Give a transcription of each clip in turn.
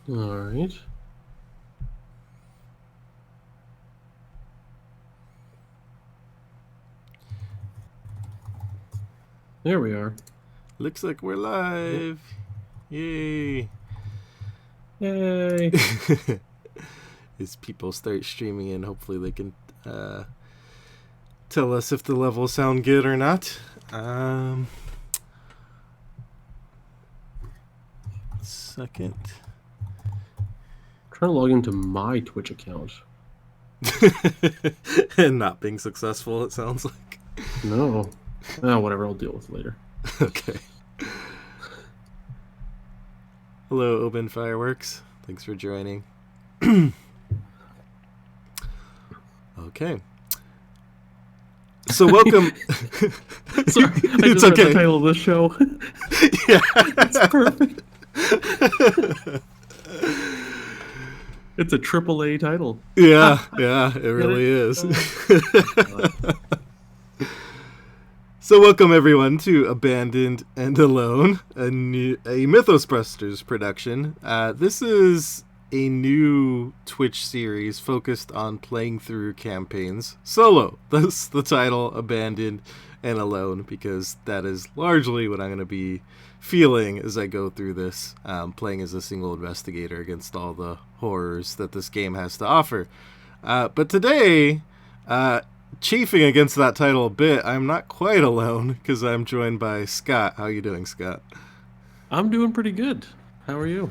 All right. There we are. Looks like we're live. Yay. Yay. As people start streaming in, hopefully they can tell us if the levels sound good or not. Second. Trying to log into my Twitch account. And not being successful, it sounds like. No. Oh, whatever. I'll deal with it later. Okay. Hello, Open Fireworks. Thanks for joining. Okay. So welcome. Sorry, I It's just read okay. the title of this show. Yeah. It's perfect. It's a AAA title. Yeah, it really is. So welcome everyone to Abandoned and Alone, a Mythos Busters production. This is a new Twitch series focused on playing through campaigns solo. That's the title, Abandoned and Alone, because that is largely what I'm going to be feeling as I go through this, playing as a single investigator against all the horrors that this game has to offer. But today, chafing against that title a bit, I'm not quite alone because I'm joined by Scott. How you doing, Scott? I'm doing pretty good. How are you?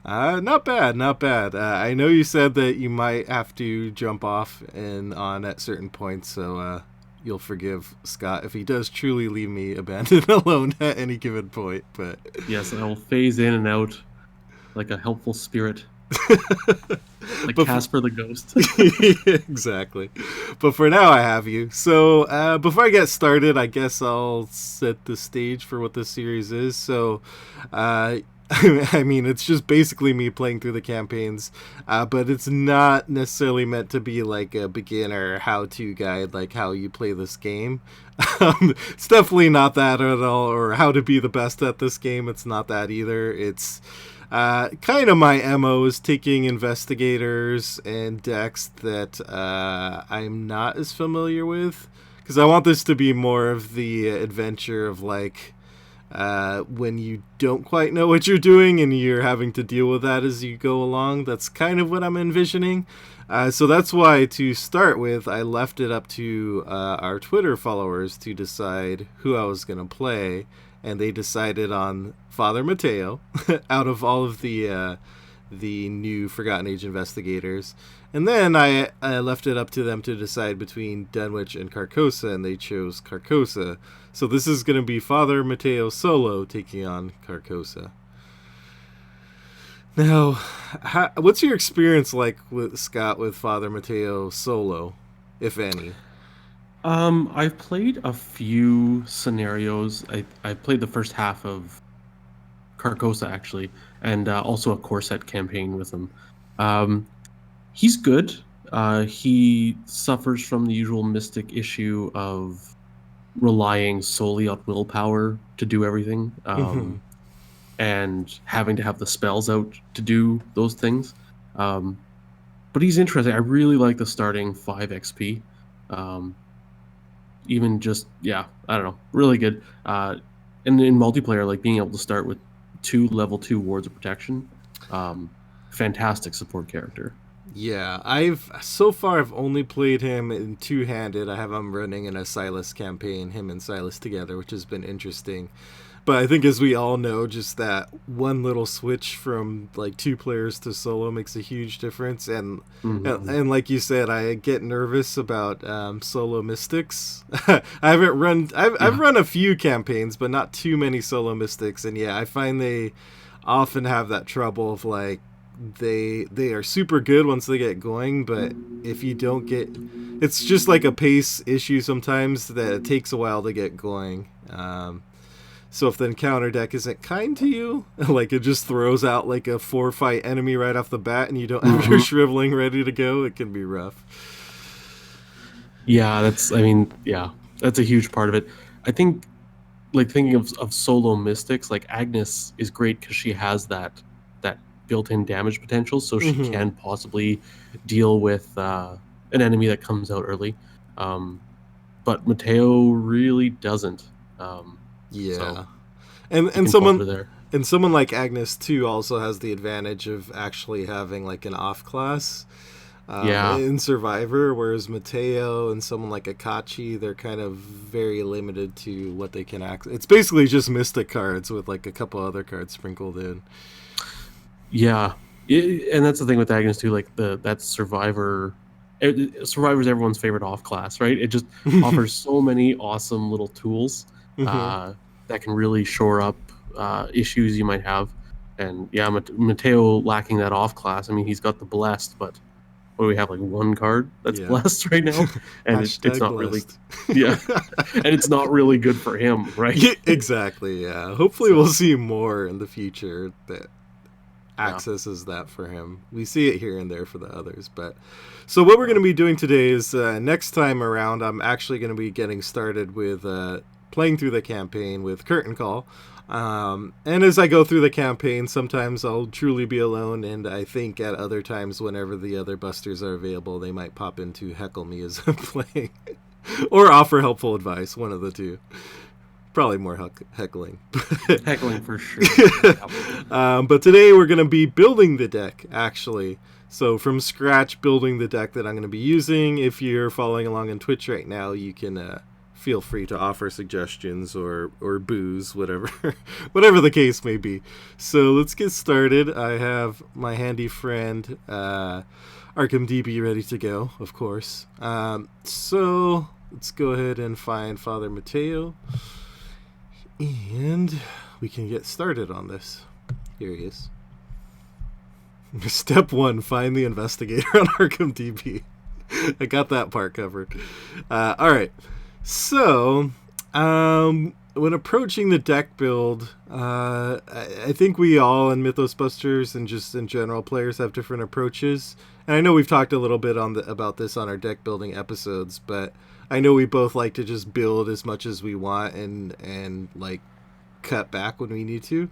Not bad, not bad. I know you said that you might have to jump off and on at certain points, so you'll forgive Scott if he does truly leave me abandoned alone at any given point. But Yes, I will phase in and out like a helpful spirit. Like Casper the Ghost. Exactly. But for now, I have you. So before I get started, I guess I'll set the stage for what this series is. So, I mean, it's just basically me playing through the campaigns, but it's not necessarily meant to be like a beginner how-to guide, like how you play this game. It's definitely not that at all, or how to be the best at this game. It's not that either. It's kind of my MO is taking investigators and decks that I'm not as familiar with, because I want this to be more of the adventure of like when you don't quite know what you're doing and you're having to deal with that as you go along. That's kind of what I'm envisioning. So that's why, to start with, I left it up to our Twitter followers to decide who I was going to play, and they decided on Father Mateo out of all of the new Forgotten Age investigators. And then I left it up to them to decide between Dunwich and Carcosa, and they chose Carcosa. So this is going to be Father Mateo solo taking on Carcosa. Now, what's your experience like with Scott with Father Mateo solo, if any? I've played a few scenarios. I played the first half of Carcosa actually, and also a Corset campaign with him. Um, he's good. He suffers from the usual mystic issue of relying solely on willpower to do everything, and having to have the spells out to do those things. But he's interesting. I really like the starting 5 XP. Even just, yeah, I don't know, really good. And in multiplayer, like being able to start with 2 level 2 wards of protection, fantastic support character. Yeah, I've only played him in two-handed. I have him running in a Silas campaign, him and Silas together, which has been interesting. But I think, as we all know, just that one little switch from like 2 players to solo makes a huge difference. And Mm-hmm. and like you said, I get nervous about solo mystics. I haven't run. I've Yeah. run a few campaigns, but not too many solo mystics. And yeah, I find they often have that trouble of like they are super good once they get going, but if you don't get, it's just like a pace issue sometimes that it takes a while to get going. So if the encounter deck isn't kind to you, like it just throws out like a 4 fight enemy right off the bat, and you don't have your Mm-hmm. shriveling ready to go, it can be rough. Yeah, yeah, that's a huge part of it. I think, like thinking of solo mystics, like Agnes is great because she has that built-in damage potential, so she Mm-hmm. can possibly deal with an enemy that comes out early. But Mateo really doesn't. So Yeah. and he and can someone falter there. and someone like Agnes too also has the advantage of actually having like an off class Yeah, in Survivor, whereas Mateo and someone like Akachi, they're kind of very limited to what they can access. It's basically just Mystic cards with like a couple other cards sprinkled in. yeah, and that's the thing with Agnes too. Like that Survivor, Survivor's everyone's favorite off class, right? It just offers so many awesome little tools Hmm. that can really shore up issues you might have. And yeah, Mateo lacking that off class. I mean, he's got the blessed, but what do we have, like one card that's Yeah. blessed right now, and it's Hashtag not really, blessed. yeah, and it's not really good for him, right? Yeah, exactly. Yeah. Hopefully, we'll So see more in the future that yeah. accesses that for him. We see it here and there for the others, but so what we're going Yeah. to be doing today is next time around, I'm actually going to be getting started with playing through the campaign with Curtain Call. And as I go through the campaign, sometimes I'll truly be alone, and I think at other times, whenever the other busters are available, they might pop in to heckle me as I'm playing, or offer helpful advice. One of the two. Probably more heckling. Heckling for sure. Yep. But today we're going to be building the deck, actually. So from scratch, building the deck that I'm going to be using. If you're following along on Twitch right now, you can feel free to offer suggestions or booze, whatever, whatever the case may be. So let's get started. I have my handy friend Arkham DB ready to go, of course. So let's go ahead and find Father Mateo. And we can get started on this. Here he is. Step 1, find the investigator on Arkham DB. I got that part covered. Alright. So, when approaching the deck build, I think we all in Mythos Busters and just in general players have different approaches. And I know we've talked a little bit about this on our deck building episodes, but I know we both like to just build as much as we want and like cut back when we need to.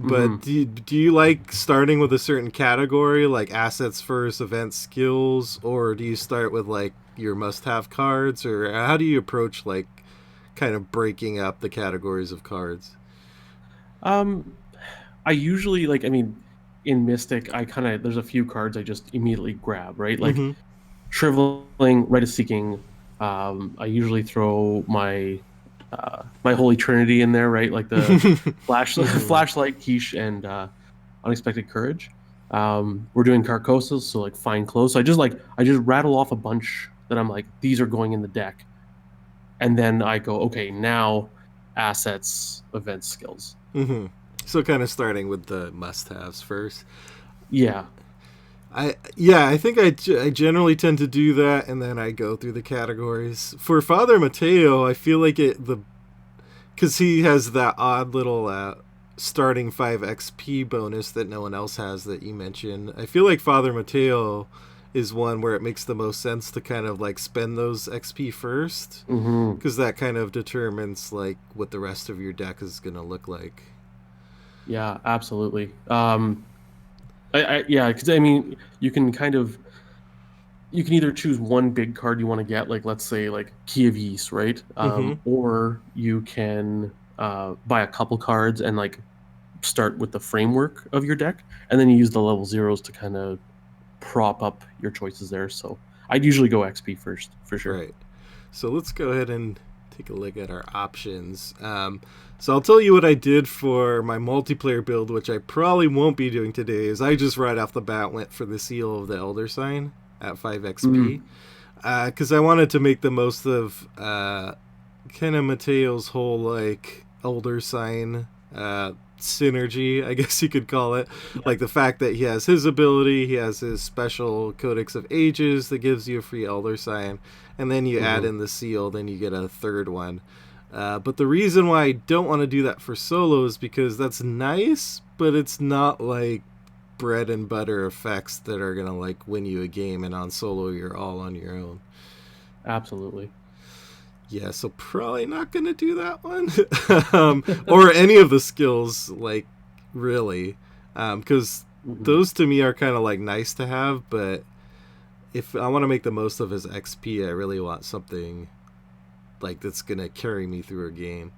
Hmm. But do you like starting with a certain category, like assets first, event skills, or do you start with like your must-have cards, or how do you approach like kind of breaking up the categories of cards? Um, I usually like. I mean, in Mystic, I kind of there's a few cards I just immediately grab, right? Like Mm-hmm. Shriveling, Rite of Seeking. I usually throw my Holy Trinity in there, right? Like the Mm-hmm. flashlight, quiche, and unexpected courage. We're doing Carcosa, so like fine clothes. So I just rattle off a bunch that I'm like, these are going in the deck, and then I go, okay, now assets, event skills. Mm-hmm. So kind of starting with the must-haves first. Yeah. I think I generally tend to do that, and then I go through the categories. For Father Mateo, I feel like the because he has that odd little starting 5 XP bonus that no one else has that you mentioned. I feel like Father Mateo is one where it makes the most sense to kind of like spend those XP first, Hmm. because that kind of determines like what the rest of your deck is going to look like. Yeah, absolutely. Yeah, because I mean, you can either choose one big card you want to get, like let's say like Key of Ys, right? Mm-hmm. Or you can buy a couple cards and like start with the framework of your deck, and then you use the level zeros to kind of prop up your choices there. So I'd usually go XP first, for sure. Right. So let's go ahead and take a look at our options. So I'll tell you what I did for my multiplayer build, which I probably won't be doing today, is I just right off the bat went for the Seal of the Elder Sign at 5 XP. Mm, Because I wanted to make the most of kind of Mateo's whole, like, Elder Sign synergy, I guess you could call it. yeah. Like the fact that he has his ability, he has his special Codex of Ages that gives you a free Elder Sign, and then you add Hmm. in the seal, then you get a third one. But the reason why I don't want to do that for solo is because that's nice, but it's not like bread and butter effects that are gonna like win you a game, and on solo you're all on your own. Absolutely. Yeah, so probably not gonna do that one, or any of the skills, like really, because Hmm. those to me are kind of like nice to have, but if I want to make the most of his XP, I really want something like that's gonna carry me through a game.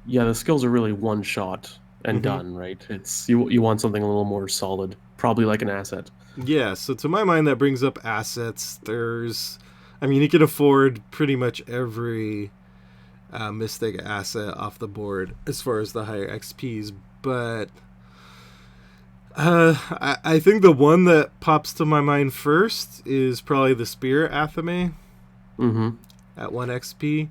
Yeah, the skills are really one shot and Mm-hmm. done, right? You want something a little more solid, probably like an asset. Yeah, so to my mind, that brings up assets. I mean, you can afford pretty much every Mystic asset off the board as far as the higher XPs, but I think the one that pops to my mind first is probably the Spirit Athame Hmm. at 1 XP.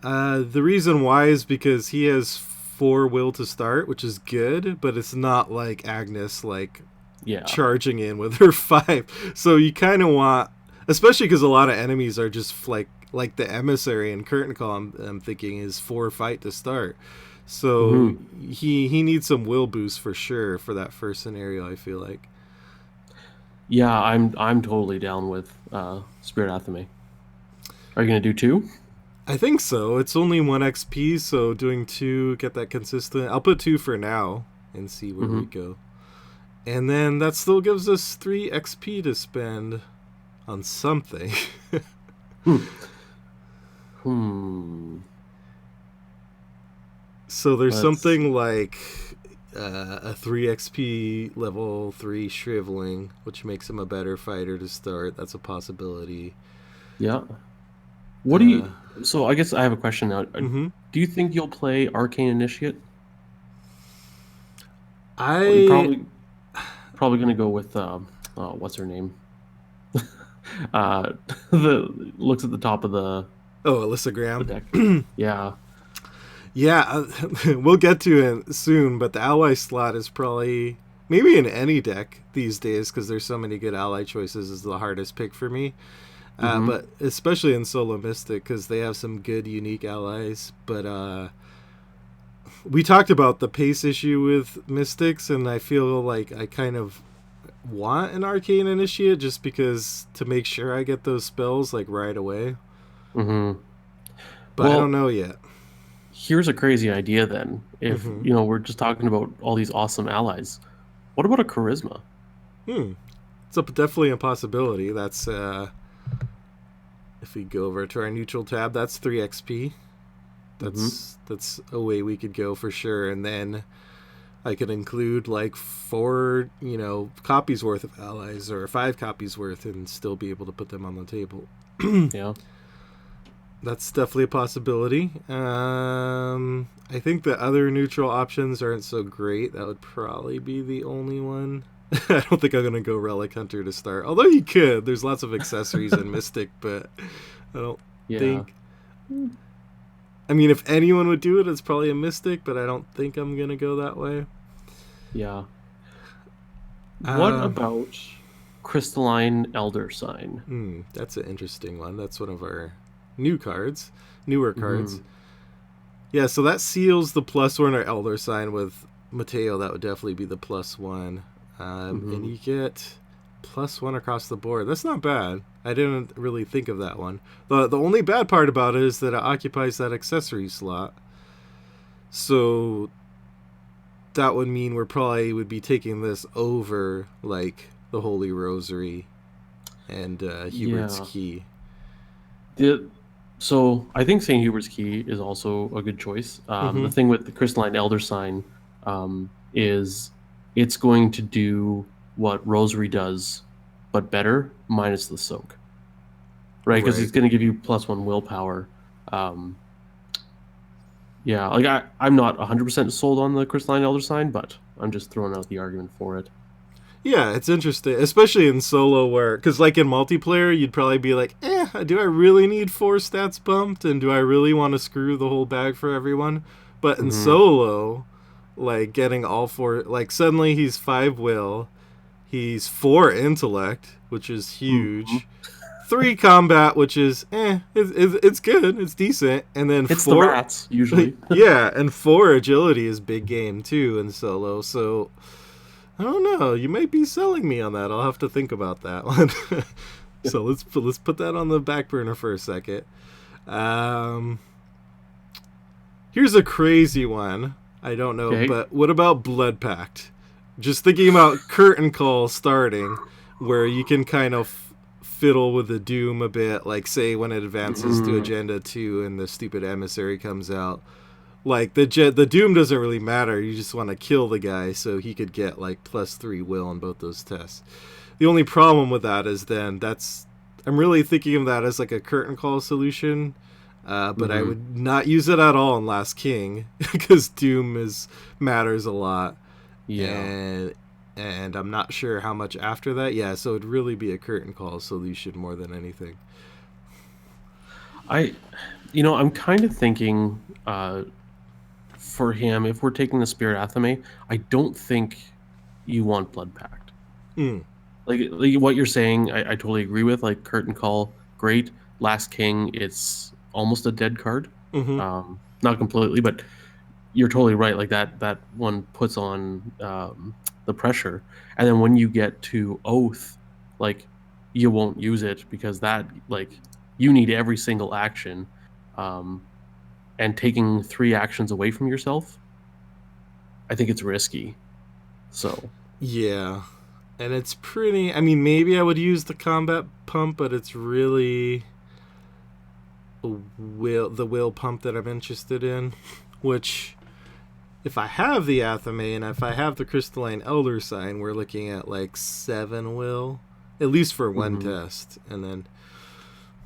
The reason why is because he has 4 will to start, which is good, but it's not like Agnes, like Yeah. charging in with her 5. So you kind of want, especially because a lot of enemies are just like the emissary and curtain call. I'm thinking is 4 fight to start. So Hmm. he needs some will boost for sure for that first scenario. I feel like. Yeah, I'm totally down with Spirit Athame. Are you gonna do two? I think so. It's only 1 XP, so doing 2, get that consistent. I'll put 2 for now and see where we Hmm. go. And then that still gives us 3 XP to spend on something. Hmm. Hmm. So there's Let's something see. like a 3 XP level 3 shriveling, which makes him a better fighter to start. That's a possibility. Yeah. What do Uh, you? So I guess I have a question now. mm-hmm. Do you think you'll play Arcane Initiate? Or you're I probably gonna go with what's her name? The looks at the top of oh, Alyssa the Graham. deck. Yeah. Yeah, we'll get to it soon, but the ally slot is probably maybe in any deck these days because there's so many good ally choices is the hardest pick for me. Hmm. But especially in Solo Mystic because they have some good unique allies. But we talked about the pace issue with Mystics, and I feel like I kind of want an Arcane Initiate just because to make sure I get those spells like right away. Hmm. But I don't Well, know yet. here's a crazy idea then. If, Mm-hmm. we're just talking about all these awesome allies, what about a charisma? Hmm. It's definitely a possibility. That's if we go over to our neutral tab, that's 3 XP. Hmm. That's a way we could go for sure. And then I could include like 4, copies worth of allies or 5 copies worth and still be able to put them on the table. Yeah. That's definitely a possibility. I think the other neutral options aren't so great. That would probably be the only one. I don't think I'm gonna go Relic Hunter to start. Although you could. There's lots of accessories in Mystic, but I don't Yeah. think. I mean, if anyone would do it, it's probably a Mystic, but I don't think I'm gonna go that way. Yeah. What Uh, about Crystalline Elder Sign? that's an interesting one. That's one of our newer cards. Hmm. Yeah, so that seals the +1 or Elder sign with Mateo. That would definitely be the +1. And Hmm. you get +1 across the board. That's not bad. I didn't really think of that one. The only bad part about it is that it occupies that accessory slot. So that would mean we're probably would be taking this over like the Holy Rosary and Hubert's Yeah. Key. The, so I think St. Hubert's Key is also a good choice. The Mm-hmm. thing with the Crystalline Elder Sign is it's going to do what Rosary does, but better, minus the soak, right? Because Right. it's going to give you +1 willpower. Um, yeah, like I'm not 100% sold on the Crystalline Elder Sign, but I'm just throwing out the argument for it. Yeah, it's interesting, especially in solo where, because like in multiplayer, you'd probably be like, do I really need 4 stats bumped? And do I really want to screw the whole bag for everyone? But in Hmm. solo, like getting all 4, like suddenly he's 5 will, he's 4 intellect, which is Hmm. huge, 3 combat, which is, it's good, it's decent, and then It's the 4, bats, usually. yeah, and 4 agility is big game too in solo, so I don't know. You might be selling me on that. I'll have to think about that one. So let's put that on the back burner for a second. Um, Here's a crazy one. I don't know, Okay. but what about Blood Pact? Just thinking about curtain call starting, where you can kind of fiddle with the doom a bit, like say when it advances to Mm, agenda 2 and the stupid emissary comes out. Like the doom doesn't really matter. You just want to kill the guy so he could get like +3 will on both those tests. The only problem with that is then that's I'm really thinking of that as like a curtain call solution. But I mm-hmm. would not use it at all in Last King because Doom is matters a lot, Yeah. and I'm not sure how much after that. Yeah, so it'd really be a curtain call solution more than anything. I, I'm kind of thinking for him, if we're taking the Spirit Athame, I don't think you want Blood Pact. Mm. Like what you're saying, I totally agree with. Like Curtain Call, great. Last King, it's almost a dead card. Mm-hmm. Not completely, but you're totally right. Like that one puts on the pressure, and then when you get to Oath, like you won't use it because that like you need every single action, um, and taking three actions away from yourself, I think it's risky. So Yeah, and it's pretty. I mean, maybe I would use the combat pump, but it's really the will pump that I'm interested in, which if I have the Athame and if I have the Crystalline Elder Sign, we're looking at like 7 will, at least for one mhm. test. And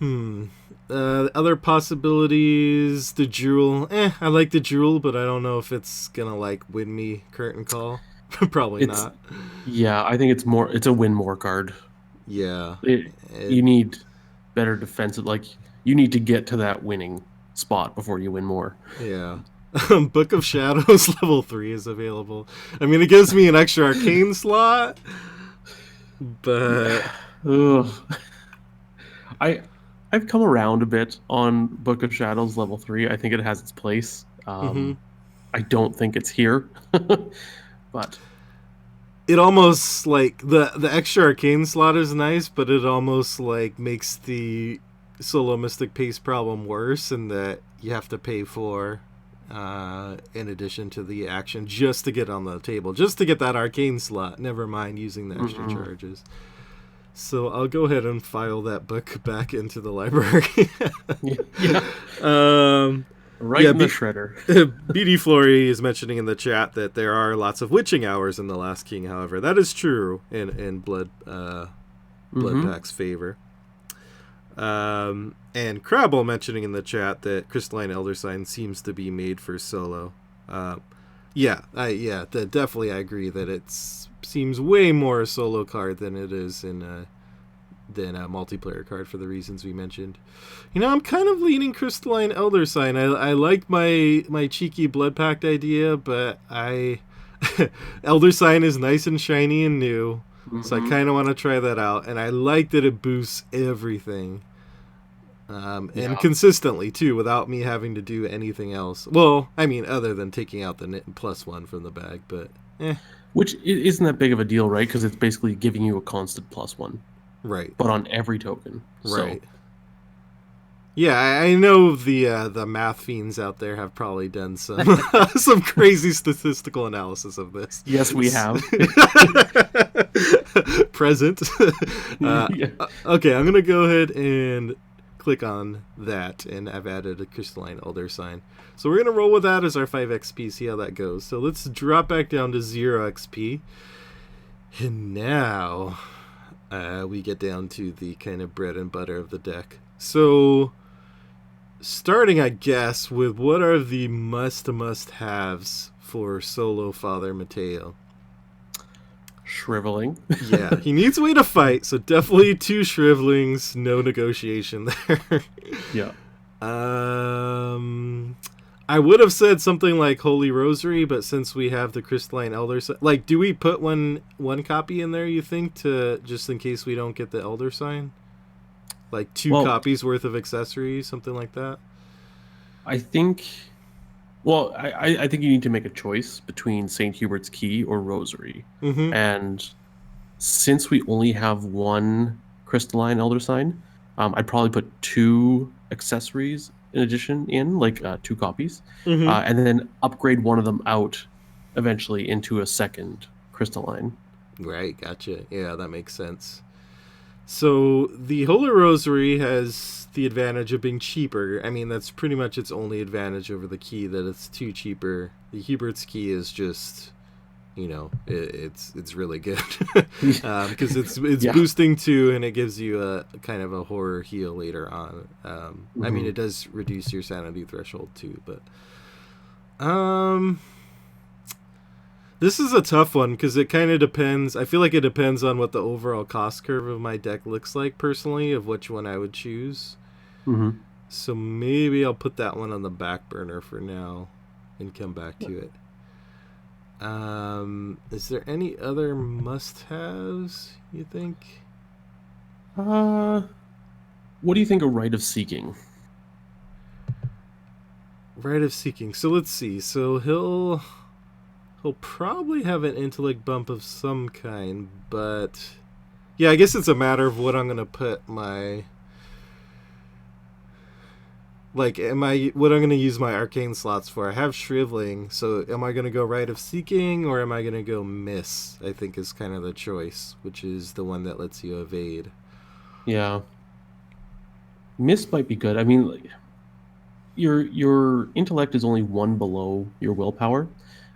then, other possibilities, the Jewel. I like the Jewel, but I don't know if it's gonna like win me Curtain Call. Probably It's not. yeah, I think it's a win more card. Yeah. It, You need better defensive. Like you need to get to that winning spot before you win more. yeah. Book of Shadows level 3 is available. I mean, it gives me an extra arcane slot, but. Ugh. I I've come around a bit on Book of Shadows level 3. I think it has its place. Mm-hmm. I don't think it's here, but It almost like the extra arcane slot is nice, but it almost like makes the solo mystic pace problem worse in that you have to pay for in addition to the action just to get on the table, just to get that arcane slot, never mind using the extra mm, charges. So I'll go ahead and file that book back into the library. yeah, um, right yeah, in the shredder. BD Flory is mentioning in the chat that there are lots of witching hours in The Last King. However, that is true in Blood Mm-hmm. Pack's favor. And Crabble mentioning in the chat that Crystalline Elder Sign seems to be made for solo. Uh, definitely I agree that it seems way more a solo card than it is than a multiplayer card for the reasons we mentioned. I'm kind of leaning Crystalline Elder Sign. I like my cheeky Blood Pact idea, but I Elder Sign is nice and shiny and new, so I Mm-hmm. kind of want to try that out. And I like that it boosts everything. And Yeah. consistently too, without me having to do anything else. Well, I mean, other than taking out the +1 from the bag, but Which isn't that big of a deal, right? Because it's basically giving you a constant +1, right, but on every token. right. So Yeah, I know the math fiends out there have probably done some some crazy statistical analysis of this. yes, we have. Present. uh, Yeah. okay, I'm gonna go ahead and click on that, and I've added a crystalline elder sign. So we're gonna roll with that as our 5 XP. See how that goes. So let's drop back down to 0 XP, and now we get down to the kind of bread and butter of the deck. So starting, I guess, with what are the must haves for solo Father Mateo. Shriveling. Yeah, he needs a way to fight, so definitely 2 shrivelings, no negotiation there. Yeah. um, I would have said something like Holy Rosary, but since we have the Crystalline Elder, like, do we put one copy in there? You think to just in case we don't get the Elder sign, like 2 Well, copies worth of accessories, something like that. I think. Well, I think you need to make a choice between Saint Hubert's Key or Rosary, Mm-hmm. and since we only have one crystalline elder sign, I'd probably put 2 accessories in addition in, like 2 copies, Mm-hmm. and then upgrade one of them out eventually into a second crystalline. Right, gotcha. Yeah, that makes sense. So the Holy Rosary has the advantage of being cheaper. I mean, that's pretty much its only advantage over the key, that it's too cheaper. The Hubert's key is just, it's really good because it's Yeah. boosting too, and it gives you a kind of a horror heal later on. I mean, Hmm. it does reduce your sanity threshold too, but um, this is a tough one because it kind of depends. I feel like it depends on what the overall cost curve of my deck looks like personally, of which one I would choose. Hmm. So maybe I'll put that one on the back burner for now and come back to it. Is there any other must-haves you think? Uh, what do you think of Rite of Seeking? Rite of Seeking. So let's see. So he'll probably have an intellect bump of some kind, but yeah, I guess it's a matter of what I'm gonna put my like. Am I what I'm gonna use my arcane slots for? I have shriveling, so am I gonna go Rite of Seeking or am I gonna go Miss? I think is kind of the choice, which is the one that lets you evade. Yeah, Mist might be good. I mean, like, your intellect is only one below your willpower,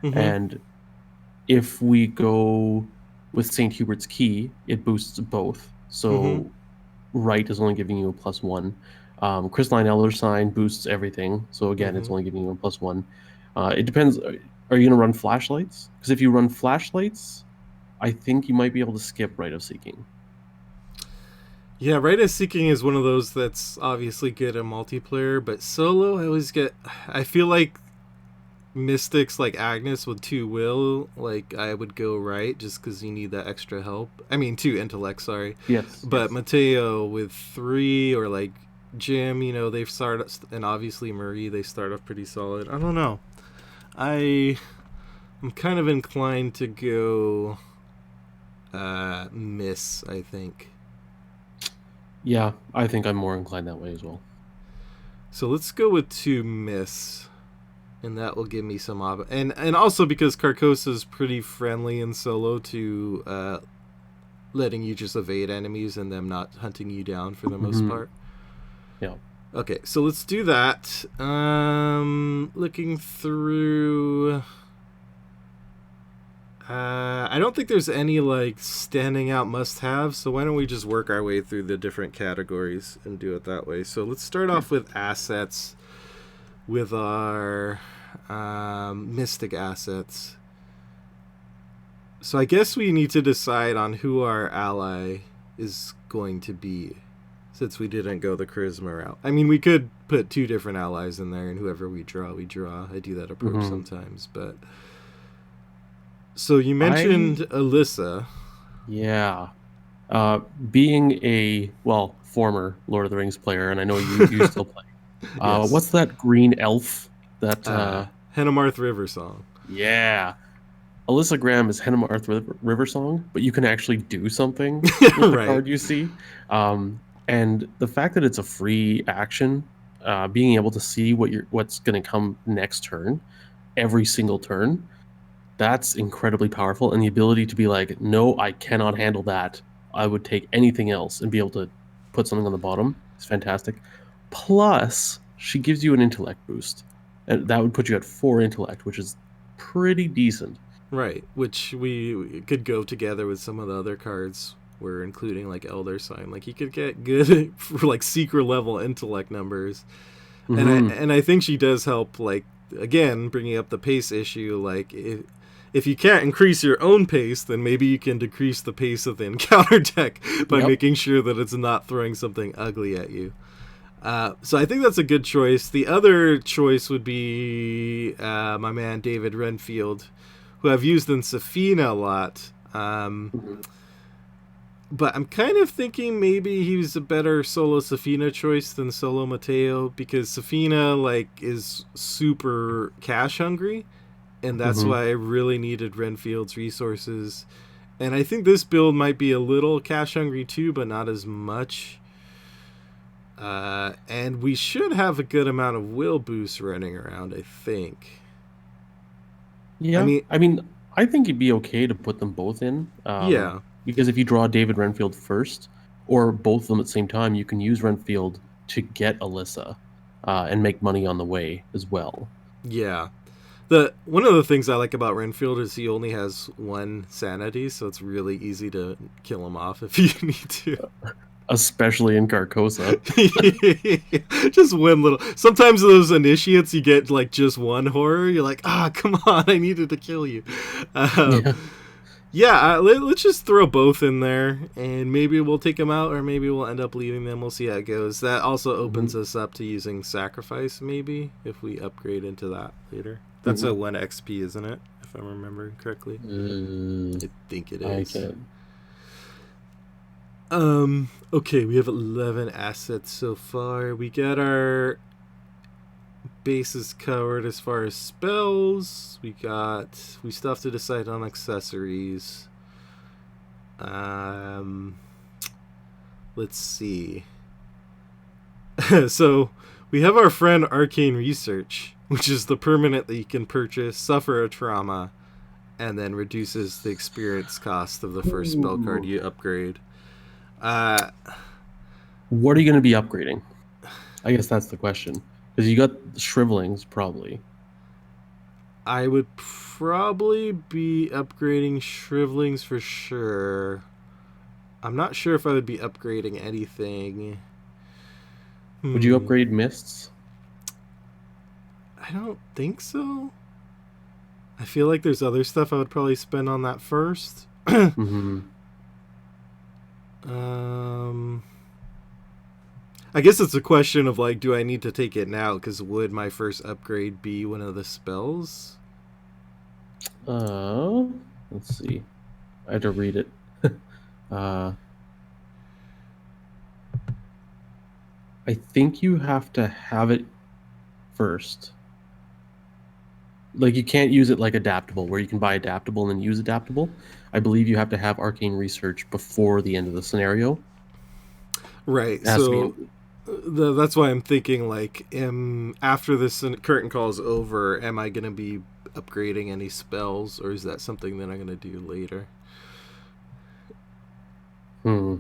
Mm-hmm. and if we go with St. Hubert's Key, it boosts both. Mm-hmm. So right is only giving you a +1. Crystalline Elder Sign boosts everything. So again, it's Mm-hmm. only giving you a +1. It depends. Are you going to run flashlights? Because if you run flashlights, I think you might be able to skip Rite of Seeking. Yeah, Right as Seeking is one of those that's obviously good in multiplayer, but solo, I always get. I feel like mystics like Agnes with two will, like I would go right just because you need that extra help. I mean, two intellect, sorry. Yes, But yes. Mateo with three, or like Jim, they've started, and obviously Marie, they start off pretty solid. I don't know. I I'm kind of inclined to go Miss. I think. Yeah, I think I'm more inclined that way as well. So let's go with two Miss. And that will give me some and also because Carcosa is pretty friendly in solo to letting you just evade enemies and them not hunting you down for the most Hmm. part. Yeah. Okay, so let's do that. Looking through, I don't think there's any like standing out must-have. So why don't we just work our way through the different categories and do it that way? So let's start Okay. off with assets with our mystic assets. So I guess we need to decide on who our ally is going to be, since we didn't go the charisma route. I mean, we could put two different allies in there, and whoever we draw, we draw. I do that approach Hmm. sometimes, but so you mentioned I Alyssa. Yeah. Uh, Being a former Lord of the Rings player, and I know you still play. Yes, What's that green elf? That Hennemarth River song. Yeah, Alyssa Graham is Hennemarth River Song, but you can actually do something with the Right. card you see. And the fact that it's a free action, being able to see what's going to come next turn, every single turn, that's incredibly powerful. And the ability to be like, no, I cannot handle that. I would take anything else and be able to put something on the bottom is fantastic. Plus, she gives you an intellect boost. And that would put you at 4 intellect, which is pretty decent. Right, which we could go together with some of the other cards we're including, like Elder Sign. Like, you could get good for like secret level intellect numbers, and I Hmm. and I think she does help. Like, again, bringing up the pace issue. Like, if you can't increase your own pace, then maybe you can decrease the pace of the encounter deck by Yep. making sure that it's not throwing something ugly at you. So I think that's a good choice. The other choice would be my man David Renfield, who I've used in Safina a lot. Mhm. But I'm kind of thinking maybe he was a better solo Safina choice than solo Mateo, because Safina like is super cash hungry, and that's Hmm. why I really needed Renfield's resources. And I think this build might be a little cash hungry too, but not as much. And we should have a good amount of will boost running around, I think. I Yeah. mean, I mean, I think it'd be okay to put them both in, Yeah, because if you draw David Renfield first, or both of them at the same time, you can use Renfield to get Alyssa, and make money on the way as well. yeah. The one of the things I like about Renfield is he only has one sanity, so it's really easy to kill him off if you need to. Especially in Carcosa. Just one little. Sometimes those initiates you get like just one horror. You're like, come on, I needed to kill you. Um, Yeah. yeah, let's just throw both in there, and maybe we'll take them out, or maybe we'll end up leaving them. We'll see how it goes. That also opens Hmm. us up to using sacrifice, maybe if we upgrade into that later. That's a Hmm. 1 XP, isn't it? If I'm remembering correctly, Uh, I think it I is. can. Okay, we have 11 assets so far. We get our bases covered as far as spells. We still have to decide on accessories. Um, let's see. So we have our friend Arcane Research, which is the permanent that you can purchase, suffer a trauma, and then reduces the experience cost of the first spell card Ooh. you upgrade. Uh, What are you going to be upgrading? I guess that's the question. Because you got shrivelings, probably. I would probably be upgrading Shrivelings for sure. I'm not sure if I would be upgrading anything. Would you Hmm. upgrade mists? I don't think so. I feel like there's other stuff I would probably spend on that first. Hmm. um, I guess it's a question of like, do I need to take it now? Because would my first upgrade be one of the spells? Uh, let's see. I had to read it. uh, I think you have to have it first. Like you can't use it like adaptable, where you can buy adaptable and then use adaptable. I believe you have to have arcane research before the end of the scenario. Right. It has to be So empty. that's why I'm thinking like, after this curtain call is over, am I gonna be upgrading any spells, or is that something that I'm gonna do later? Hmm.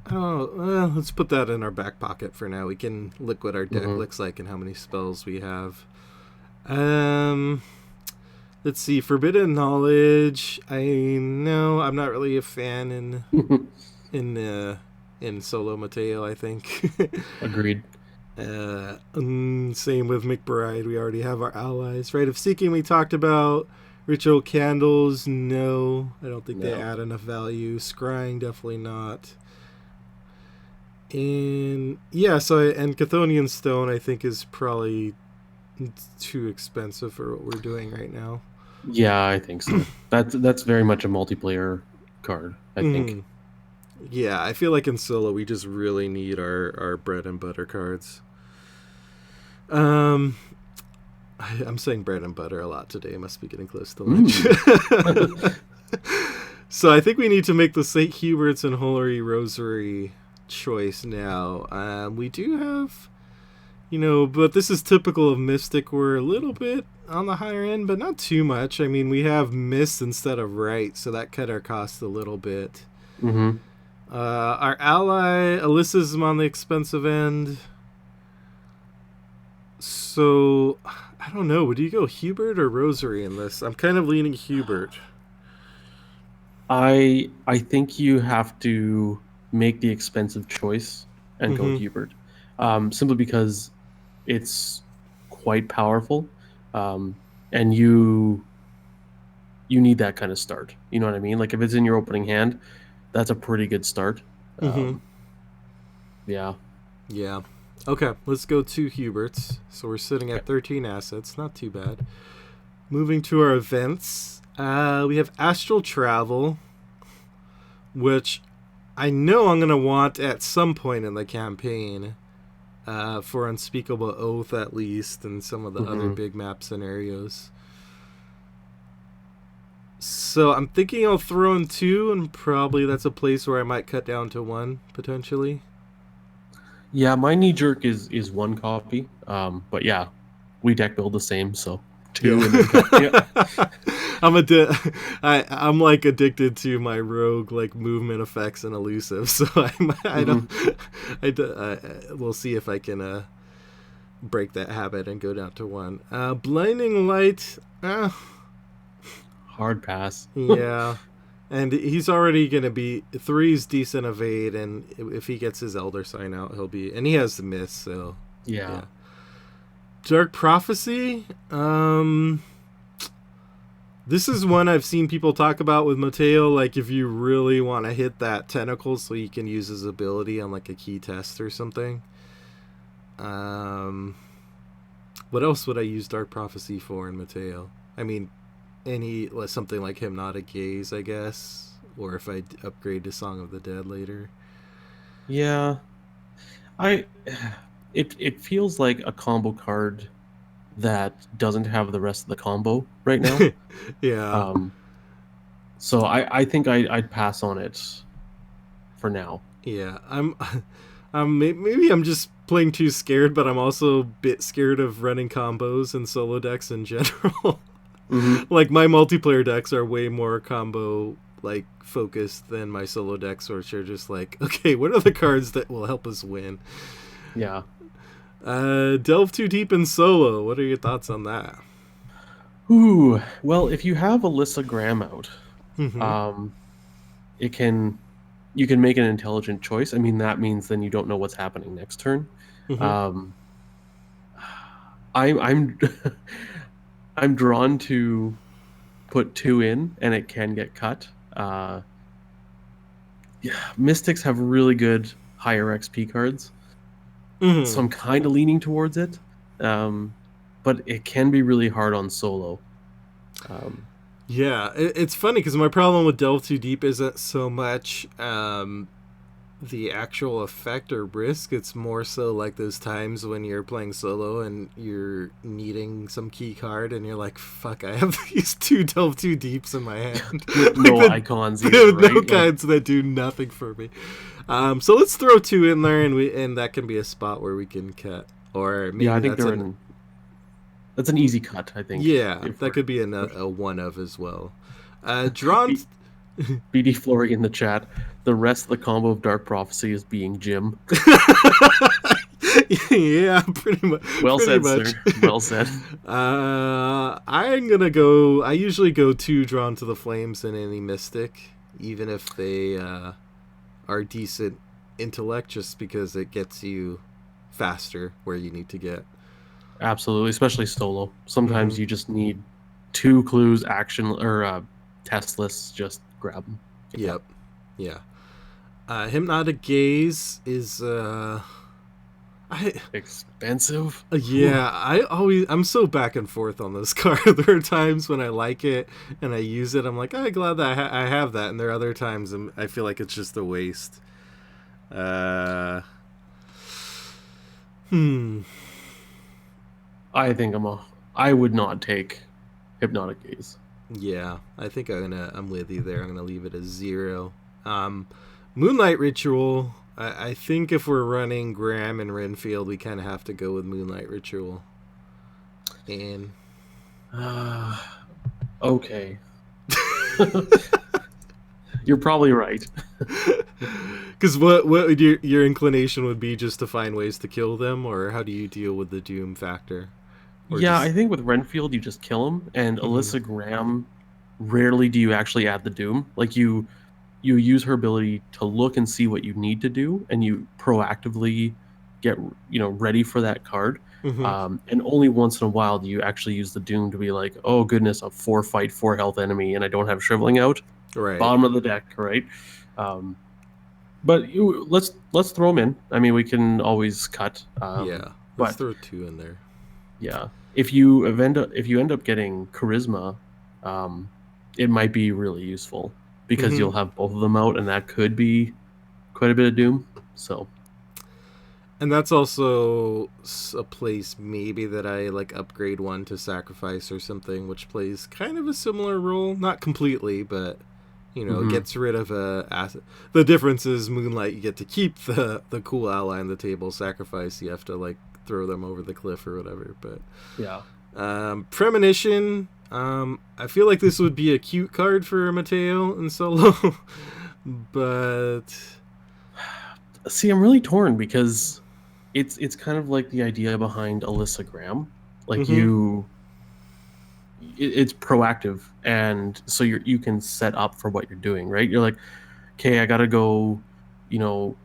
I don't know. Let's put that in our back pocket for now. We can look what our deck Hmm. looks like and how many spells we have. Um, let's see. Forbidden knowledge. I know I'm not really a fan in in solo Mateo. I think. Agreed. Same with McBride. We already have our allies. Rite of Seeking we talked about. Ritual candles, no. I don't think they No. add enough value. Scrying, definitely not. And yeah, and Chthonian Stone I think is probably too expensive for what we're doing right now. Yeah, I think so. That's very much a multiplayer card, I think. Mm. Yeah, I feel like in solo we just really need our bread and butter cards. Um, I'm saying bread and butter a lot today. I must be getting close to lunch. Mm. So I think we need to make the St. Hubert's and Holy Rosary choice now. We do have, but this is typical of Mystic. We're a little bit on the higher end, but not too much. I mean, we have Mist instead of Right, so that cut our cost a little bit. Hmm. Our ally, Alyssa's on the expensive end. So, I don't know. Would you go Hubert or Rosary in this? I'm kind of leaning Hubert. I think you have to make the expensive choice and go Mm-hmm. Hubert, simply because it's quite powerful, and you need that kind of start. You know what I mean? Like if it's in your opening hand, that's a pretty good start. Mm-hmm. Um, yeah. Yeah. Okay, let's go to Hubert's. So we're sitting Okay. at 13 assets. Not too bad. Moving to our events. We have Astral Travel, which I know I'm going to want at some point in the campaign, for Unspeakable Oath at least, and some of the other Hmm. big map scenarios. So I'm thinking I'll throw in two, and probably that's a place where I might cut down to one potentially. Yeah, my knee jerk is one copy. But yeah, we deck build the same, so. two Yeah. and then cut. Yeah. I'm like addicted to my rogue like movement effects and elusive, so I don't Hmm. we'll see if I can break that habit and go down to one. Blinding light, Hard pass. yeah. And he's already gonna be three's decent evade, and if he gets his Elder Sign out, he'll be, and he has the miss, so Yeah. yeah. Dark Prophecy, this is one I've seen people talk about with Mateo. Like, if you really want to hit that tentacle, so you can use his ability on like a key test or something. Um, what else would I use Dark Prophecy for in Mateo? I mean, something like Hypnotic Gaze, I guess, or if I upgrade to Song of the Dead later. Yeah. I it feels like a combo card that doesn't have the rest of the combo right now. Yeah, Um, so I think I'd pass on it for now. yeah. Maybe I'm just playing too scared, but I'm also a bit scared of running combos and solo decks in general. Hmm. Like, my multiplayer decks are way more combo like focused than my solo decks, which are just like, okay, what are the cards that will help us win? Yeah. Delve too deep in solo. What are your thoughts on that? Ooh. Well, if you have Alyssa Graham out, Mm-hmm. um, it can you can make an intelligent choice. I mean, that means then you don't know what's happening next turn. Mm-hmm. Um, I'm I'm drawn to put two in, and it can get cut. Yeah, Mystics have really good higher XP cards, so Mm-hmm. I'm kind of leaning towards it. Um, but it can be really hard on solo. Um, Yeah, it's funny because my problem with Delve Too Deep isn't so much the actual effect or risk. It's more so like those times when you're playing solo and you're needing some key card and you're like, fuck, I have these two Delve Too Deeps in my hand. with Like, no icons either, with no right? Like, cards that do nothing for me. So let's throw two in there, and that can be a spot where we can cut. Or yeah, I maybe think that's an easy cut, I think. yeah, If that we're, could be we're a one of as well. Drawn. B- BD Flory in the chat, the rest of the combo of Dark Prophecy is being Jim. Yeah, pretty much. Well Pretty said, much. sir. Well said. I'm gonna go. I usually go two Drawn to the Flames in any Mystic, even if they are decent intellect, just because it gets you faster where you need to get. Absolutely, especially solo. Mm-hmm. Sometimes you just need two clues, action or test lists. Just grab them. Yeah. Yep. Yeah. Hypnotic Gaze is I Expensive. Whew. yeah, I'm so back and forth on this card. There are times when I like it and I use it. I'm like, I'm glad that I have that, and there are other times I feel like it's just a waste. Uh, hmm. I think I would not take Hypnotic Gaze. Yeah, I think I'm with you there. I'm gonna leave it as 0. Um, Moonlight Ritual. I think if we're running Graham and Renfield, we kind of have to go with Moonlight Ritual. And Uh, okay. You're probably right. because what would your inclination would be, just to find ways to kill them, or how do you deal with the doom factor, or Yeah, just I think with Renfield you just kill him, and mm-hmm. Alyssa Graham, rarely do you actually add the doom. Like you use her ability to look and see what you need to do, and you proactively get ready for that card. Mm-hmm. And only once in a while do you actually use the doom to be like, oh goodness, a 4 fight 4 health enemy, and I don't have shriveling out. Right? Bottom of the deck, right? Um, but let's throw them in. I mean, we can always cut. Yeah, let's But throw 2 in there. yeah, if you end up getting charisma, um, it might be really useful because Mm-hmm. you'll have both of them out, and that could be quite a bit of doom. So And that's also a place maybe that I like upgrade one to sacrifice or something, which plays kind of a similar role, not completely, but it mhm. gets rid of a asset. The difference is Moonlight, you get to keep the cool ally on the table. Sacrifice, you have to like throw them over the cliff or whatever. But Yeah, Premonition. I feel like this would be a cute card for Mateo in solo, but See, I'm really torn because it's kind of like the idea behind Alyssa Graham. Like mm-hmm, it's proactive, and so you can set up for what you're doing, right? You're like, okay, I gotta go,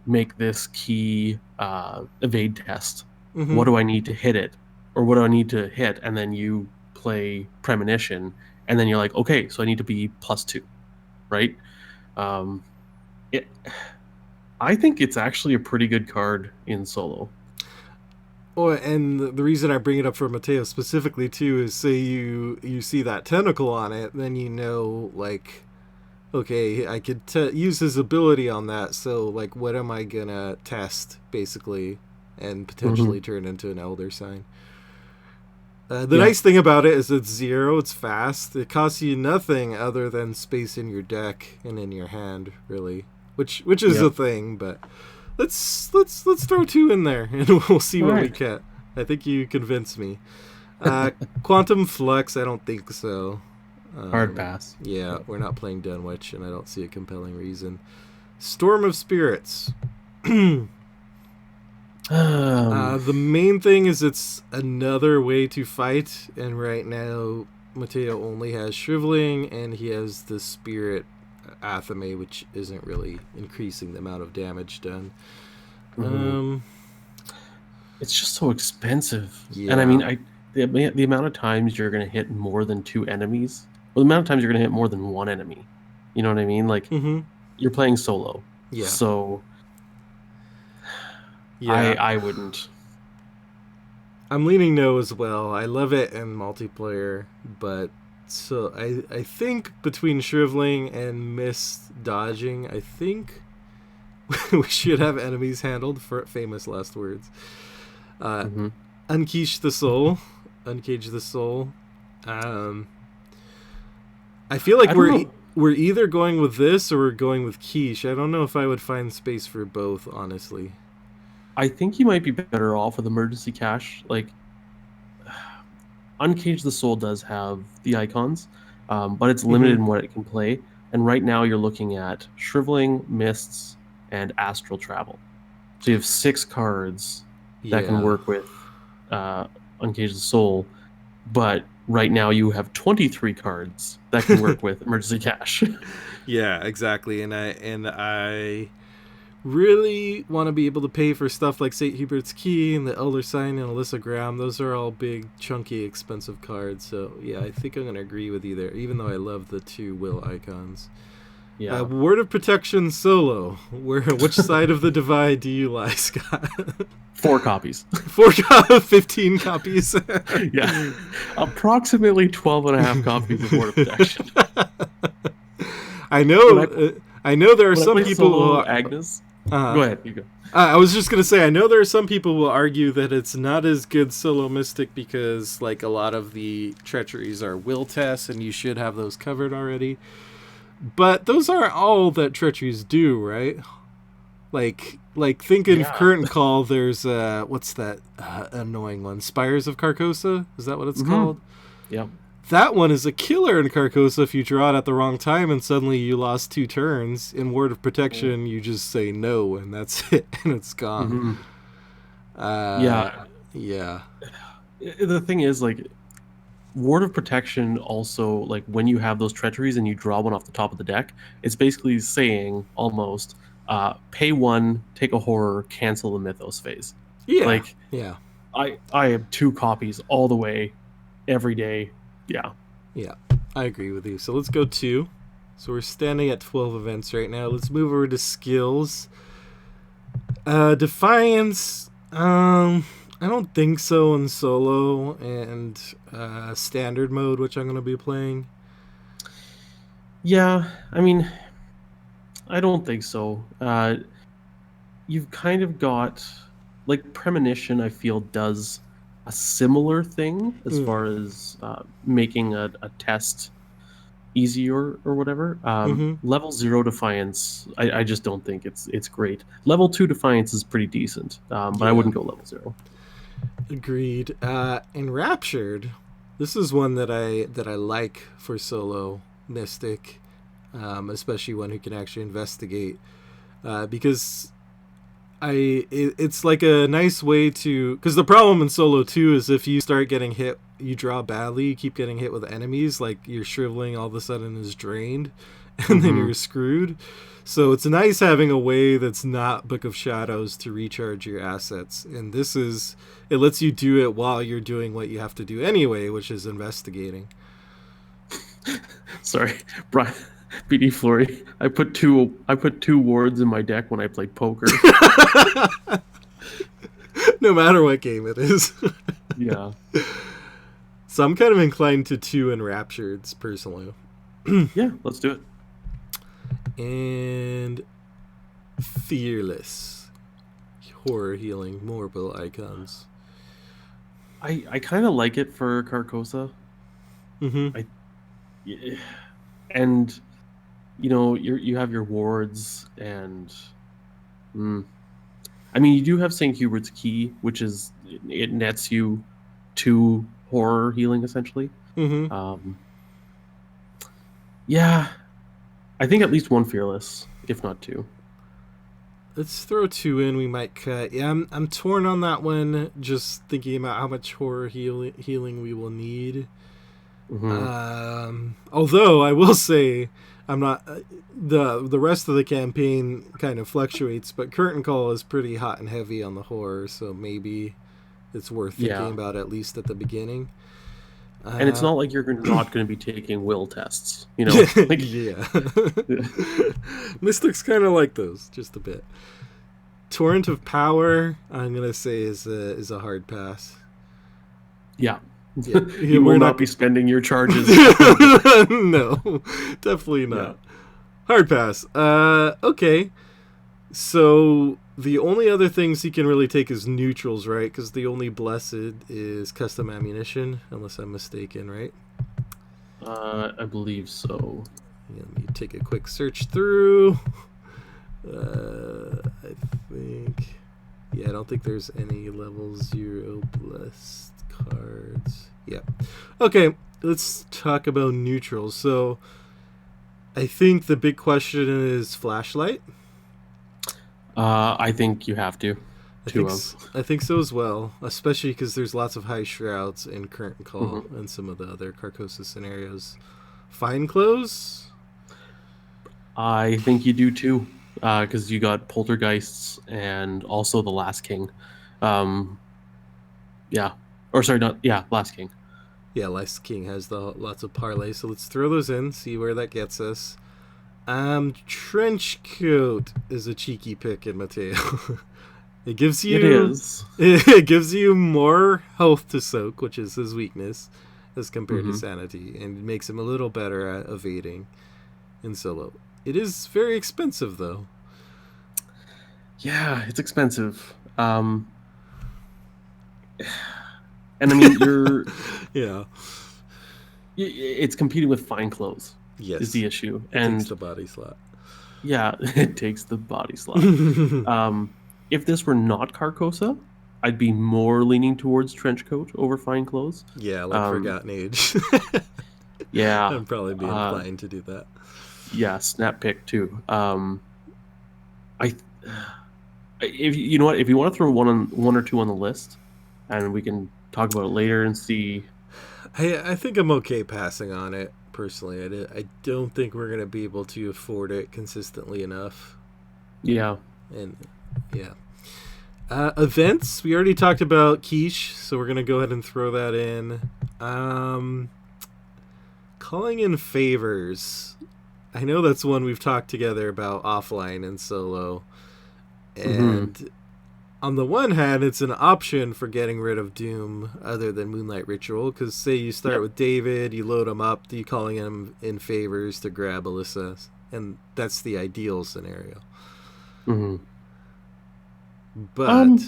make this key evade test. mm-hmm. What do I need to hit it, or what do I need to hit? And then you play premonition, and then you're like, okay, so I need to be +2, right? Um, it, I think it's actually a pretty good card in solo. Oh, and the reason I bring it up for Mateo specifically too is say you see that tentacle on it, then you know like okay, I could use his ability on that. So like, what am I gonna test basically, and Hmm. potentially turn into an elder sign? The Yeah, nice thing about it is it's zero. It's fast. It costs you nothing other than space in your deck and in your hand, really. Which is yeah. a thing, but let's throw two in there and we'll see All what we right. get. I think you convinced me. Quantum Flux, I don't think so. Hard pass. Yeah, Yeah. we're not playing Dunwich, and I don't see a compelling reason. Storm of Spirits. Um, The main thing is it's another way to fight, and right now Mateo only has Shriveling, and he has the Spirit Athame, which isn't really increasing the amount of damage done. mhm. Um, It's just so expensive. And I mean, yeah. the amount of times you're going to hit more than two enemies, or the amount of times you're going to hit more than one enemy. You know what I mean? Like Mm-hmm. you're playing solo. Yeah. So I Yeah. I wouldn't. I'm leaning no as well. I love it in multiplayer, but so I think between Shriveling and Mist dodging, I think we should have enemies handled for famous last words. Uh, Mhm. Uncage the soul, uncage the soul. Um, I feel like I don't know. we're either going with this or we're going with quiche. I don't know if I would find space for both, honestly. I think you might be better off with emergency cash. Like Uncage the Soul does have the icons, but it's limited Mm-hmm. in what it can play. And right now you're looking at Shriveling, Mists, and Astral Travel. So you have 6 cards that can Yeah. work with uh, Uncage the Soul, but right now you have 23 cards that can work with Emergency Cash. Yeah, exactly. And I really want to be able to pay for stuff like St. Hubert's Key and the Elder Sign and Alyssa Graham. Those are all big, chunky, expensive cards. So yeah, I think I'm gonna agree with you there. Even though I love the two will icons. Yeah. Word of Protection solo. Which side of the divide do you lie, Scott? 4 copies. 15 copies. Yeah. Approximately 12 and a half copies of Ward of Protection. I When know. I I know there are when I some play people who solo are. Agnes, Uh, go ahead, you go. I was just gonna say, I know there are some people who will argue that it's not as good solo mystic because, like, a lot of the treacheries are will tests, and you should have those covered already. But those aren't all that treacheries do, right? Like thinking of Yeah. current call. There's what's that annoying one? Spires of Carcosa. Is that what it's Hmm. called? Yeah. That one is a killer in Carcosa if you draw it at the wrong time and suddenly you lost 2 turns. In Word of Protection, you just say no and that's it, and it's gone. Hmm. Uh, Yeah. yeah. The thing is, like, Ward of Protection also, like, when you have those treacheries and you draw one off the top of the deck, it's basically saying almost pay 1, take a horror, cancel the Mythos phase. Yeah. Like, Yeah. I have 2 copies all the way every day. Yeah. Yeah. I agree with you. So let's go 2. So we're standing at 12 events right now. Let's move over to skills. Defiance. I don't think so in solo and standard mode, which I'm going to be playing. Yeah, I mean, I don't think so. You've kind of got like Premonition, I feel, does a similar thing as Mm. far as making a test easier or whatever. Mm-hmm. Level 0 Defiance, I just don't think it's great. Level 2 Defiance is pretty decent, but I Yeah. wouldn't go level 0. Agreed. Enraptured. This is one that I like for solo mystic, especially one who can actually investigate, because it's like a nice way to, because the problem in solo 2 is if you start getting hit, you draw badly, you keep getting hit with enemies, like your shriveling all of a sudden is drained, and then Mm-hmm. you're screwed. So it's nice having a way that's not Book of Shadows to recharge your assets, and this is, it lets you do it while you're doing what you have to do anyway, which is investigating. Sorry, Brian. BD Flory. I put two wards in my deck when I played poker. No matter what game it is. Yeah. So I'm kind of inclined to 2 Enraptureds personally. Yeah, let's do it. And Fearless. Horror healing, mortal icons. I kind of like it for Carcosa. Mm-hmm. I yeah, and you have your wards and mm, I mean you do have St. Hubert's Key, which is it nets you 2 horror healing essentially. Mm-hmm. Um, yeah, I think at least 1 fearless, if not 2. Let's throw 2 in. We might cut. Yeah, I'm torn on that one. Just thinking about how much horror healing we will need. Mm-hmm. Although I will say, I'm not. The rest of the campaign kind of fluctuates, but Curtain Call is pretty hot and heavy on the horror, so maybe it's worth thinking Yeah, about at least at the beginning. and it's Uh, not like you're not going to be taking will tests. Like yeah. Mystics kind of like those just a bit. Torrent of Power, I'm gonna say is a hard pass. yeah, Yeah, you will we're not not. be spending your charges. No, definitely Yeah. not. Hard pass. Okay. So the only other things he can really take is neutrals, right? Because the only blessed is custom ammunition, unless I'm mistaken, right? I believe so. Yeah, let me take a quick search through. I think. Yeah, I don't think there's any level 0 blessed cards. Yeah. Okay, let's talk about neutrals. So I think the big question is flashlight. I think you have to. I Two think of. I think so as well, especially because there's lots of high shrouds in Current Call Mhm. and some of the other Carcosa scenarios. Fine clothes. I think you do too, because you got poltergeists and also the Last King. Um, yeah, or sorry, not yeah, Last King. Yeah, Last King has the lots of parlay, so let's throw those in, see where that gets us. Trench coat is a cheeky pick in Mateo. It gives It you is. it gives you more health to soak, which is his weakness, as compared to Mm-hmm. sanity, and makes him a little better at evading in solo. It is very expensive though. Yeah, it's expensive. And I mean, Yeah. it's competing with fine clothes is Yes. the issue, It takes and the body slot. yeah, it takes the body slot. If this were not Carcosa, I'd be more leaning towards trench coat over fine clothes. Yeah, like Um, Forgotten Age. yeah, I'd probably be uh, inclined to do that. yeah, snap pick too. I, if you know what, if you want to throw one or two on the list, and we can talk about it later and see. I think I'm okay passing on it personally. I don't think we're gonna be able to afford it consistently enough. Yeah, And yeah, events we already talked about quiche, so we're gonna go ahead and throw that in. Um, Calling in favors. I know that's one we've talked together about offline and solo, hmm and on the one hand, it's an option for getting rid of Doom other than Moonlight Ritual. Because say you start yep, with David, you load him up, you calling him in favors to grab Alyssa, and that's the ideal scenario. hmm But Um,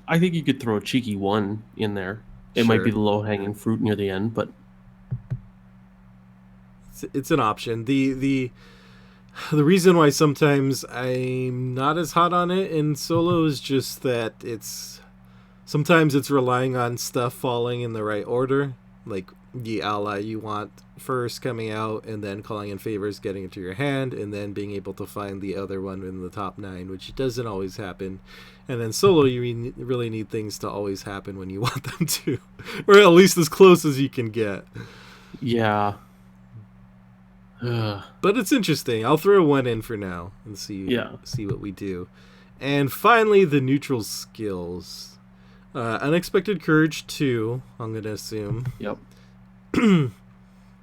I think you could throw a cheeky one in there. It might be sure, the low hanging fruit near the end, but it's an option. The reason why sometimes I'm not as hot on it in solo is just that it's Sometimes it's relying on stuff falling in the right order, like the ally you want first coming out, and then calling in favors, getting it to your hand, and then being able to find the other one in the top 9, which doesn't always happen. And then solo, you really need things to always happen when you want them to, or at least as close as you can get. Yeah. Ugh. But it's interesting. I'll throw one in for now and Yeah. see what we do. And finally, the neutral skills. Unexpected Courage 2, I'm going to assume. Yep.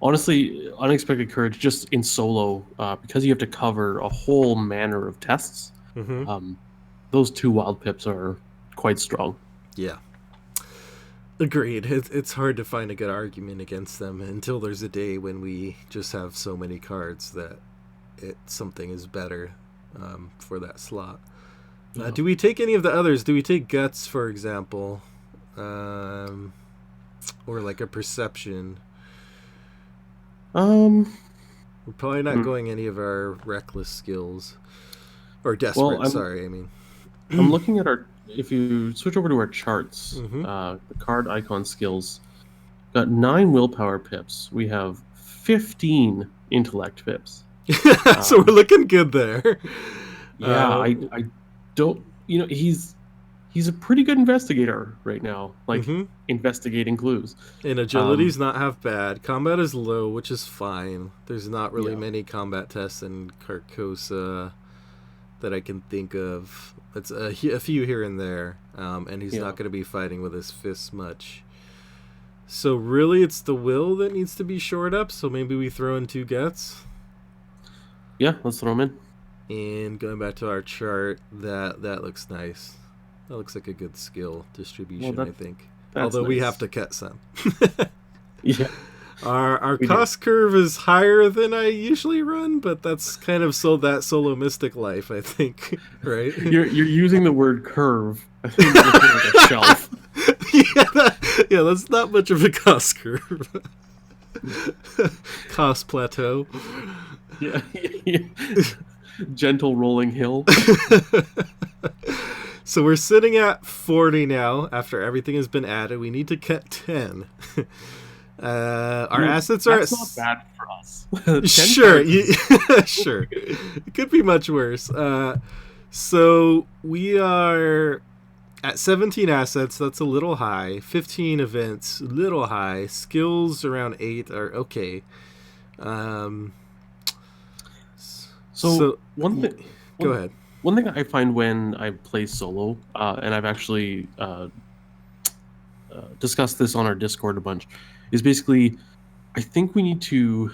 Honestly, Unexpected Courage just in solo, because you have to cover a whole manner of tests. Mm-hmm. Those 2 wild pips are quite strong. Yeah. Agreed. It's hard to find a good argument against them until there's a day when we just have so many cards that something is better for that slot. Yeah. Do we take any of the others? Do we take Guts, for example? Or like a Perception? We're probably not going any of our Reckless skills. Or Desperate, well, sorry, I mean. I'm looking at our... If you switch over to our charts, Mm-hmm. The card icon skills, got 9 willpower pips. We have 15 intellect pips. So we're looking good there. Yeah, I don't... You know, he's a pretty good investigator right now, like investigating clues. And agility's not half bad. Combat is low, which is fine. There's not really many combat tests in Carcosa that I can think of. It's a few here and there, and he's not going to be fighting with his fists much. So really, it's the will that needs to be shored up. So maybe we throw in 2 Guts. Yeah, let's throw him in. And going back to our chart, that looks nice. That looks like a good skill distribution, I think. Although we have to cut some. Yeah. Our cost curve is higher than I usually run, but that's kind of that solo mystic life, I think, right? You're using the word curve. I think you're looking like a shelf. Yeah, that's not much of a cost curve. Cost plateau. Yeah. Gentle rolling hill. So we're sitting at 40 now after everything has been added. We need to cut 10. Our assets are... That's not bad for us. Sure. Sure. It could be much worse. So we are at 17 assets. That's a little high. 15 events, a little high. Skills around 8 are okay. So one thing... Go ahead. One thing I find when I play solo, and I've actually discussed this on our Discord a bunch, is basically, I think we need to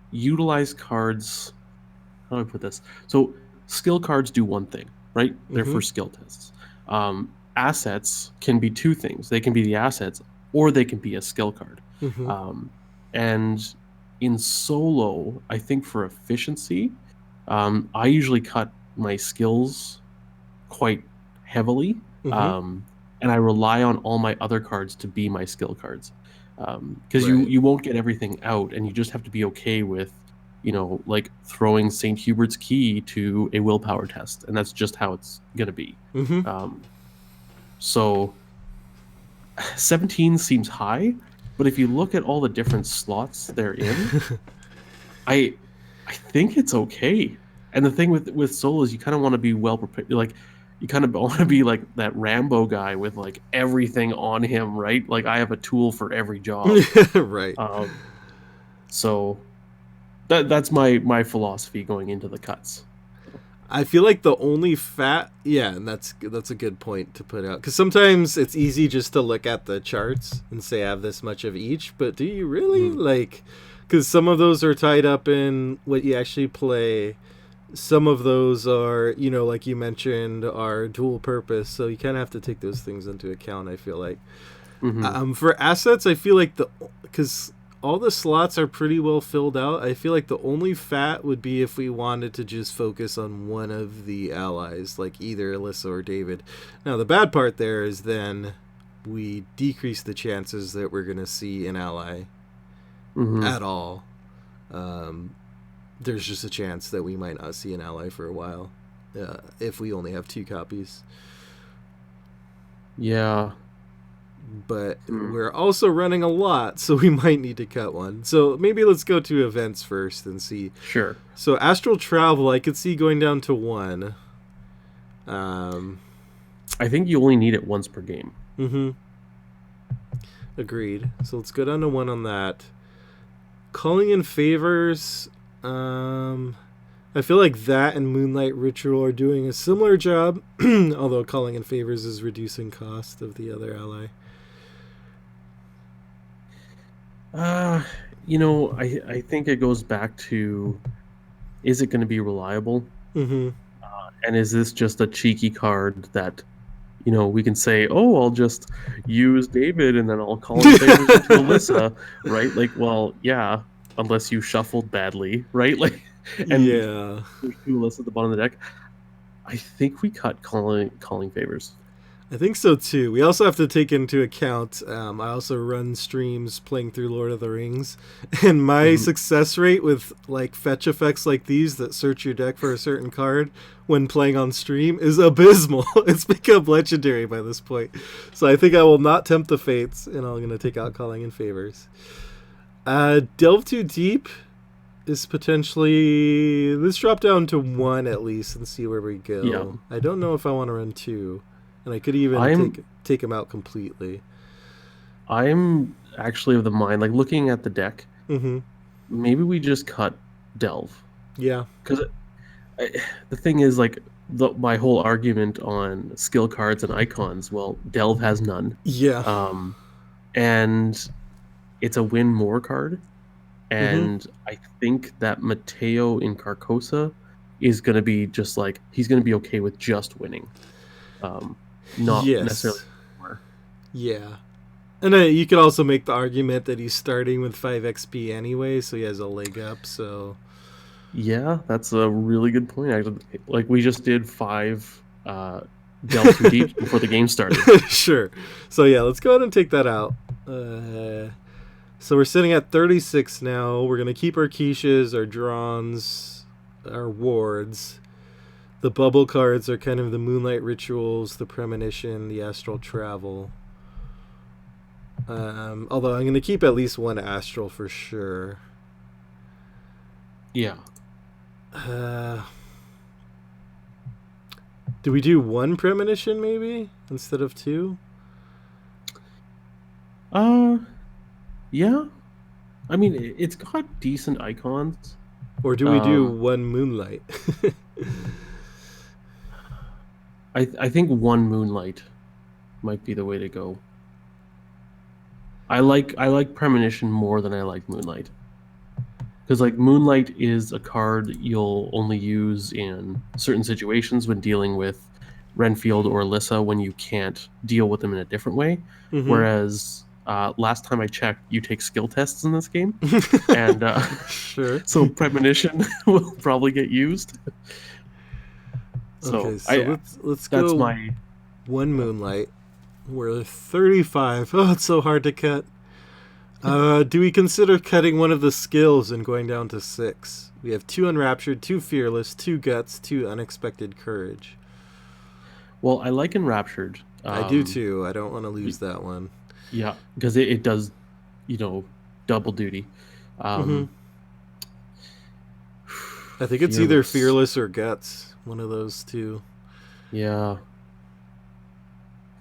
utilize cards. How do I put this? So skill cards do one thing, right? They're for skill tests. Assets can be 2 things. They can be the assets, or they can be a skill card. And in solo, I think for efficiency, I usually cut my skills quite heavily, and I rely on all my other cards to be my skill cards, because you won't get everything out, and you just have to be okay with, like throwing St. Hubert's Key to a willpower test, and that's just how it's gonna be. So 17 seems high, but if you look at all the different slots they're in, I think it's okay. And the thing with solo is you kind of want to be well prepared. Like, you kind of want to be like that Rambo guy with like everything on him, right? Like, I have a tool for every job. Right. So that's my philosophy going into the cuts. I feel like the only and that's a good point to put out, because sometimes it's easy just to look at the charts and say I have this much of each, but do you really? Like, because some of those are tied up in what you actually play. Some of those are, like you mentioned, are dual purpose, so you kind of have to take those things into account, I feel like. For assets, I feel like because all the slots are pretty well filled out, I feel like the only fat would be if we wanted to just focus on one of the allies, like either Alyssa or David. Now, the bad part there is then we decrease the chances that we're going to see an ally at all. There's just a chance that we might not see an ally for a while if we only have 2 copies. Yeah. but Hmm. we're also running a lot, so we might need to cut one. So maybe let's go to events first and see. Sure. So astral travel, I could see going down to one. Um, I think you only need it once per game. mm-hmm. Agreed. So let's go down to one on that. Calling in favors. Um, I feel like that and Moonlight Ritual are doing a similar job, although Calling in Favors is reducing cost of the other ally. Uh, I think it goes back to, is it going to be reliable? Mm-hmm. And is this just a cheeky card that, we can say, oh, I'll just use David and then I'll call in favors into Alyssa, right? Like, well, yeah, unless you shuffled badly, right? Like, and Yeah. there's two Alyssa at the bottom of the deck. I think we cut calling favors. I think so too. We also have to take into account. I also run streams playing through Lord of the Rings, and my Mhm. success rate with like fetch effects like these that search your deck for a certain card when playing on stream is abysmal. It's become legendary by this point. So I think I will not tempt the fates, and I'm gonna take out Calling in Favors. Delve Too Deep is potentially, let's drop down to one at least and see where we Yeah, go. I don't know if I want to run two, and I could even I'm take him out completely. I'm actually of the mind, like looking at the deck, Mm-hmm. maybe we just cut Delve Yeah. because the thing is, like, my whole argument on skill cards and icons. Well, Delve has none, Yeah. um, and it's a win more card. Mm-hmm. And I think that Mateo in Carcosa is going to be just like, he's going to be okay with just winning, um, not necessarily Yes. more. Yeah. And you could also make the argument that he's starting with 5 XP anyway, so he has a leg up. So Yeah, that's a really good point. Actually, like we just did five delve too deep before the game started. sure. So yeah, let's go ahead and take that out. So we're sitting at 36 now. We're gonna keep our quiches, our drawns, our wards. The bubble cards are kind of the moonlight rituals, the premonition, the astral travel. Although I'm gonna keep at least one astral for sure. Yeah. Uh, do we do one premonition maybe instead of two? Uh, yeah. I mean, it's got decent icons. Or do we do Um, one moonlight? I think one moonlight might be the way to go. I like premonition more than I like moonlight. Because like Moonlight is a card you'll only use in certain situations when dealing with Renfield or Alyssa when you can't deal with them in a different way. Mm-hmm. Whereas last time I checked, you take skill tests in this game, and sure. so Premonition will probably get used. Okay, So so I let's that's go my one moonlight. We're 35. Oh, it's so hard to cut. Do we consider cutting one of the skills and going down to 6? We have 2 Enraptured, 2 Fearless, 2 Guts, 2 Unexpected Courage. well, I like Enraptured. I do too. I don't want to lose that one. Yeah, because it does, double duty. Mm-hmm. Um, I think it's either Fearless. Fearless or Guts. One of those two. Yeah.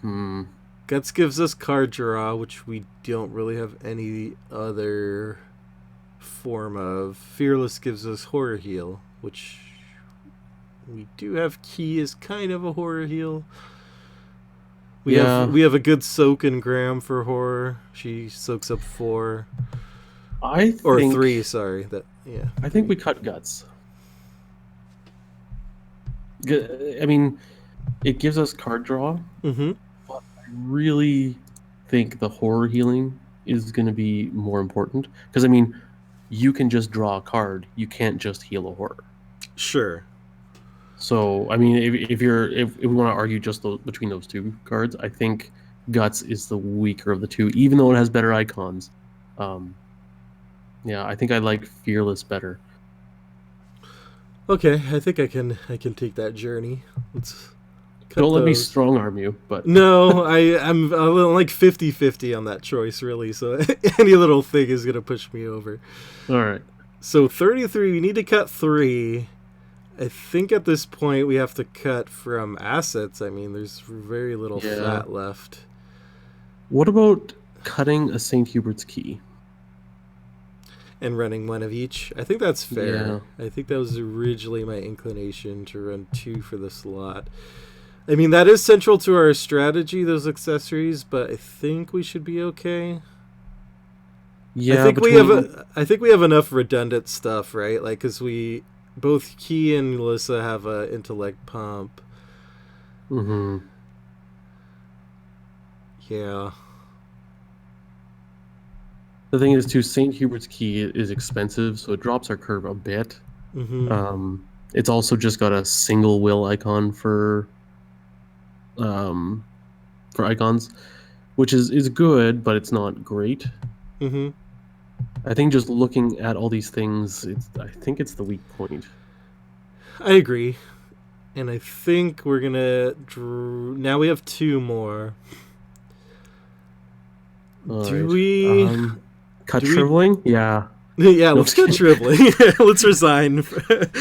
Hmm. Guts gives us card draw, which we don't really have any other form of. Fearless gives us horror heal, which we do have. Key is kind of a horror heal. We have Yeah. we have a good soak in Graham for horror. She soaks up 4 I or think 3. Sorry, that yeah. I think we cut guts. I mean, it gives us card draw, Mm-hmm. but I really think the horror healing is going to be more important because I mean, you can just draw a card, you can't just heal a horror. Sure. So I mean, if we want to argue just between those two cards, I think guts is the weaker of the two, even though it has better icons. Um, yeah, I think I like fearless better. Okay, I think I can take that journey. Let's Cut Don't let me those. strong arm you, but No, I'm a little like 50-50 on that choice, really. So any little thing is going to push me over. all right. So 33, we need to cut 3. I think at this point we have to cut from assets. I mean, there's very little Yeah. fat left. What about cutting a St. Hubert's key? And running one of each. I think that's fair. Yeah. I think that was originally my inclination to run 2 for the slot. I mean, that is central to our strategy, those accessories, but I think we should be okay. Yeah, between I think we have enough redundant stuff, right? Like, because we both Key and Melissa have a intellect pump. mhm. Yeah. The thing is, too, St. Hubert's key is expensive, so it drops our curve a bit. Mm-hmm. It's also just got a single will icon um, for icons, which is good, but it's not great. Mm-hmm. I think just looking at all these things, I think it's the weak point. I agree. And I think we're gonna now we have 2 more. All Do right. we Cut do we shriveling? Yeah. Yeah, No, let's just get kidding. dribbling. Let's resign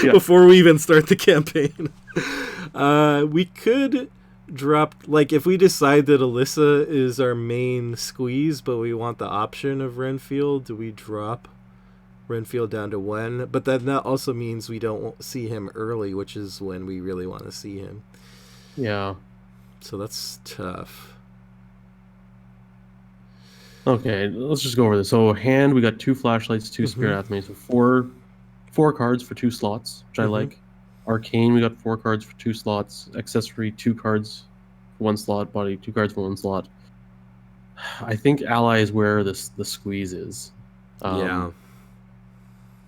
Yeah. before we even start the campaign. We could drop, like, if we decide that Alyssa is our main squeeze, but we want the option of Renfield, do we drop Renfield down to 1? But then that also means we don't see him early, which is when we really want to see him. Yeah. So that's tough. Okay, let's just go over this. So hand, we got 2 flashlights, 2 spirit athame, so four cards for 2 slots, which I like. Arcane, we got 4 cards for 2 slots. Accessory, 2 cards for 1 slot. Body, 2 cards for 1 slot. I think ally is where the squeeze is. Yeah.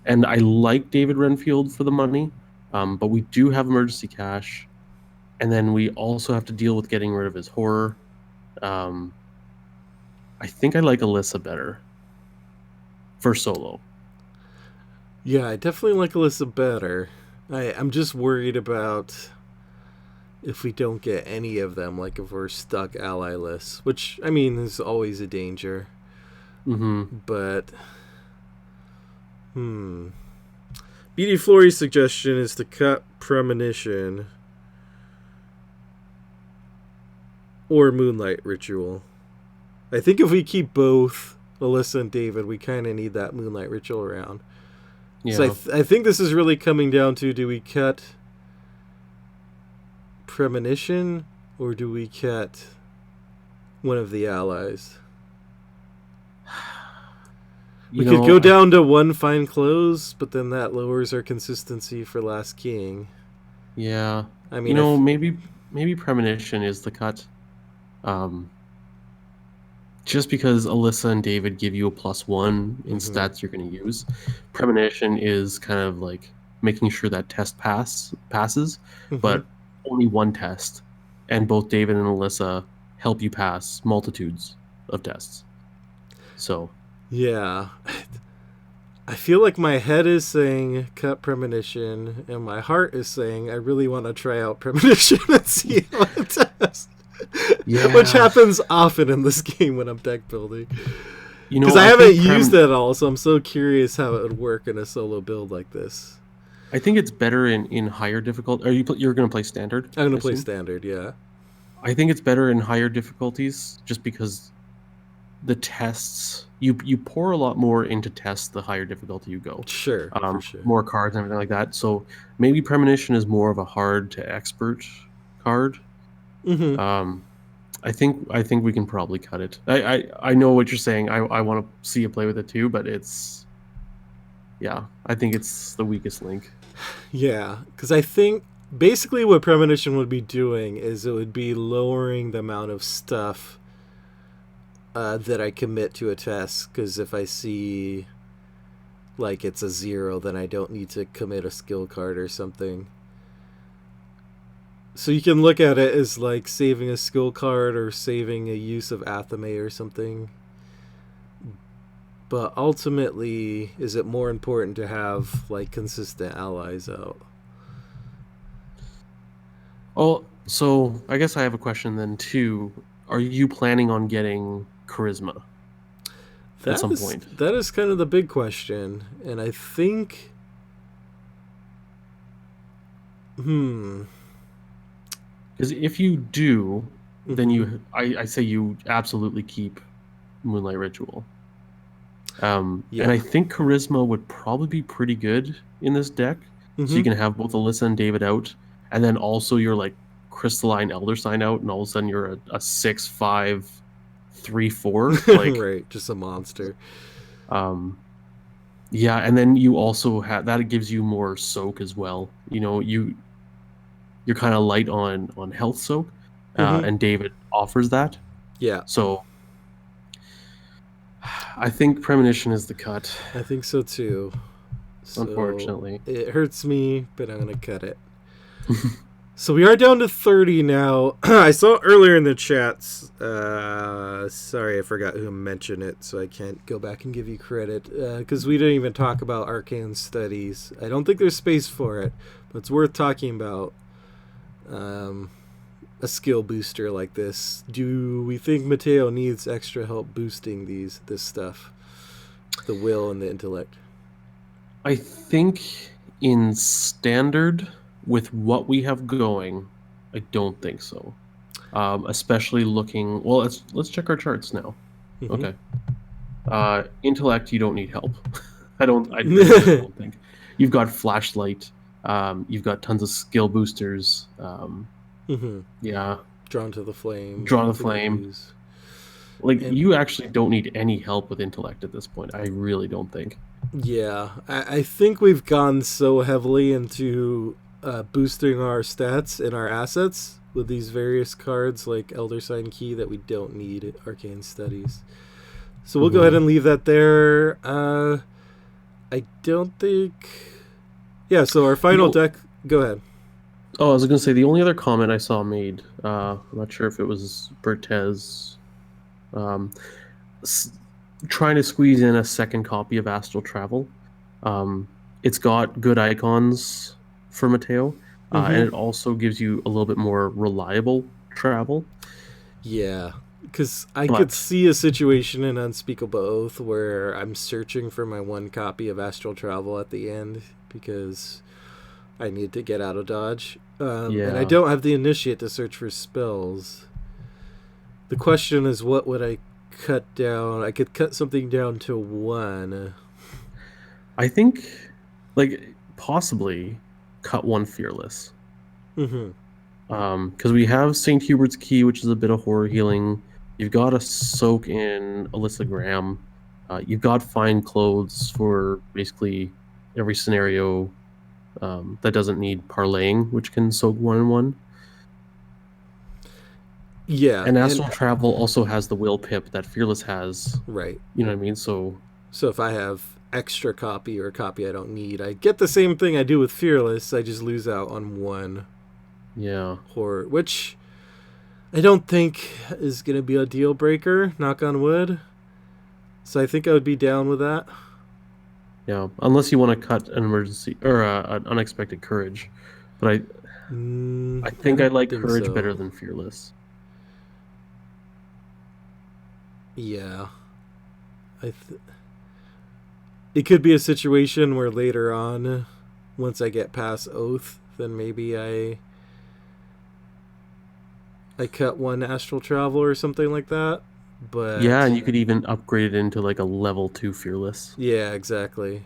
And I like David Renfield for the money, but we do have emergency cash, and then we also have to deal with getting rid of his horror. I think I like Alyssa better for solo. Yeah, I definitely like Alyssa better. I'm just worried about if we don't get any of them, like if we're stuck ally-less, which, I mean, is always a danger. Mm-hmm. But, BD Flory's suggestion is to cut Premonition or Moonlight Ritual. I think if we keep both Alyssa and David, we kind of need that Moonlight Ritual around. Yeah. So I think this is really coming down to, do we cut Premonition or do we cut one of the allies? We could go down to 1 fine close, but then that lowers our consistency for Last King. Yeah. I mean, maybe Premonition is the cut. Just because Alyssa and David give you a +1 in stats you're going to use. Premonition is kind of like making sure that test passes, but only 1 test. And both David and Alyssa help you pass multitudes of tests. So. Yeah. I feel like my head is saying cut Premonition, and my heart is saying I really want to try out Premonition and see how it does. Yeah. Which happens often in this game when I'm deck building. Because I haven't used it at all, so I'm so curious how it would work in a solo build like this. I think it's better in higher difficulty. You're going to play standard? I'm going to play standard, yeah. I think it's better in higher difficulties just because the tests, you pour a lot more into tests the higher difficulty you go. Sure, for sure. More cards and everything like that. So maybe Premonition is more of a hard to expert card. I think we can probably cut it. I know what you're saying. I want to see you play with it too, but I think it's the weakest link. Yeah, because I think basically what Premonition would be doing is it would be lowering the amount of stuff that I commit to a test, because if I see like it's a 0, then I don't need to commit a skill card or something. So you can look at it as like saving a skill card or saving a use of Athame or something. But ultimately, is it more important to have like consistent allies out? Oh, So I guess I have a question then too. Are you planning on getting charisma at That some is point? that is kind of the big question, and I think, hmm, Because if you do, then mm-hmm, I say you absolutely keep Moonlight Ritual. And yeah, I think charisma would probably be pretty good in this deck. So mm-hmm, you can have both Alyssa and David out, and then also your like crystalline elder sign out, and all of a sudden you're a 6/5/3/4. Like, right, just a monster. um, yeah, and then you also have that gives you more soak as well. You're kind of light on health soak, Mm-hmm, and David offers that. yeah, So I think premonition is the cut, I think so too. So unfortunately. it hurts me, but I'm gonna cut it. So we are down to 30 now. I saw earlier in the chats. Sorry, I forgot who mentioned it, so I can't go back and give you credit because we didn't even talk about arcane studies. I don't think there's space for it, but it's worth talking about. Um, a skill booster like this. Do we think Mateo needs extra help boosting this stuff, the will and the intellect? I think in standard with what we have going, I don't think so. Especially looking, well, let's check our charts now. Mm-hmm. Okay. Intellect, you don't need help. I really don't think. You've got flashlight. You've got tons of skill boosters. Mm-hmm. Yeah, Drawn to the flame, draw the infinite flame. ooze, Like and you actually don't need any help with intellect at this point. I really don't think. yeah, I think we've gone so heavily into boosting our stats and our assets with these various cards like Elder Sign Key that we don't need arcane studies. So we'll go ahead Hmm. and leave that there. I don't think. Yeah. So our final The deck. Go ahead. Oh, I was gonna say the only other comment I saw made, I'm not sure if it was Bertez, um, s- trying to squeeze in a second copy of Astral Travel. Um, it's got good icons for Mateo, Mm-hmm. and it also gives you a little bit more reliable travel. Yeah, because I could But see a situation in Unspeakable Oath where I'm searching for my one copy of Astral Travel at the end because I need to get out of Dodge. And I yeah, don't have the initiate to search for spells. The question is, what would I cut down? I could cut something down to one. I think like possibly cut one Fearless. Mm-hmm. Because we have St. Hubert's Key, which is a bit of horror healing. You've got a soak in Alyssa Graham. You've got fine clothes for basically every scenario that doesn't need parlaying, which can soak 1 and 1. Yeah, And and Astral Travel also has the will pip that Fearless has. right. You know what I mean? So So if I have extra copy or a copy I don't need, I get the same thing I do with Fearless. I just lose out on one yeah, horror, which I don't think is going to be a deal breaker, knock on wood. So I think I would be down with that. yeah. Unless you want to cut an emergency or an unexpected courage, but I I think I don't like think courage so. better than fearless. Yeah. It could be a situation where later on, once I get past Oath, then maybe I cut one Astral Travel or something like that. Yeah, and But you could even upgrade it into like a level 2 fearless. yeah, exactly.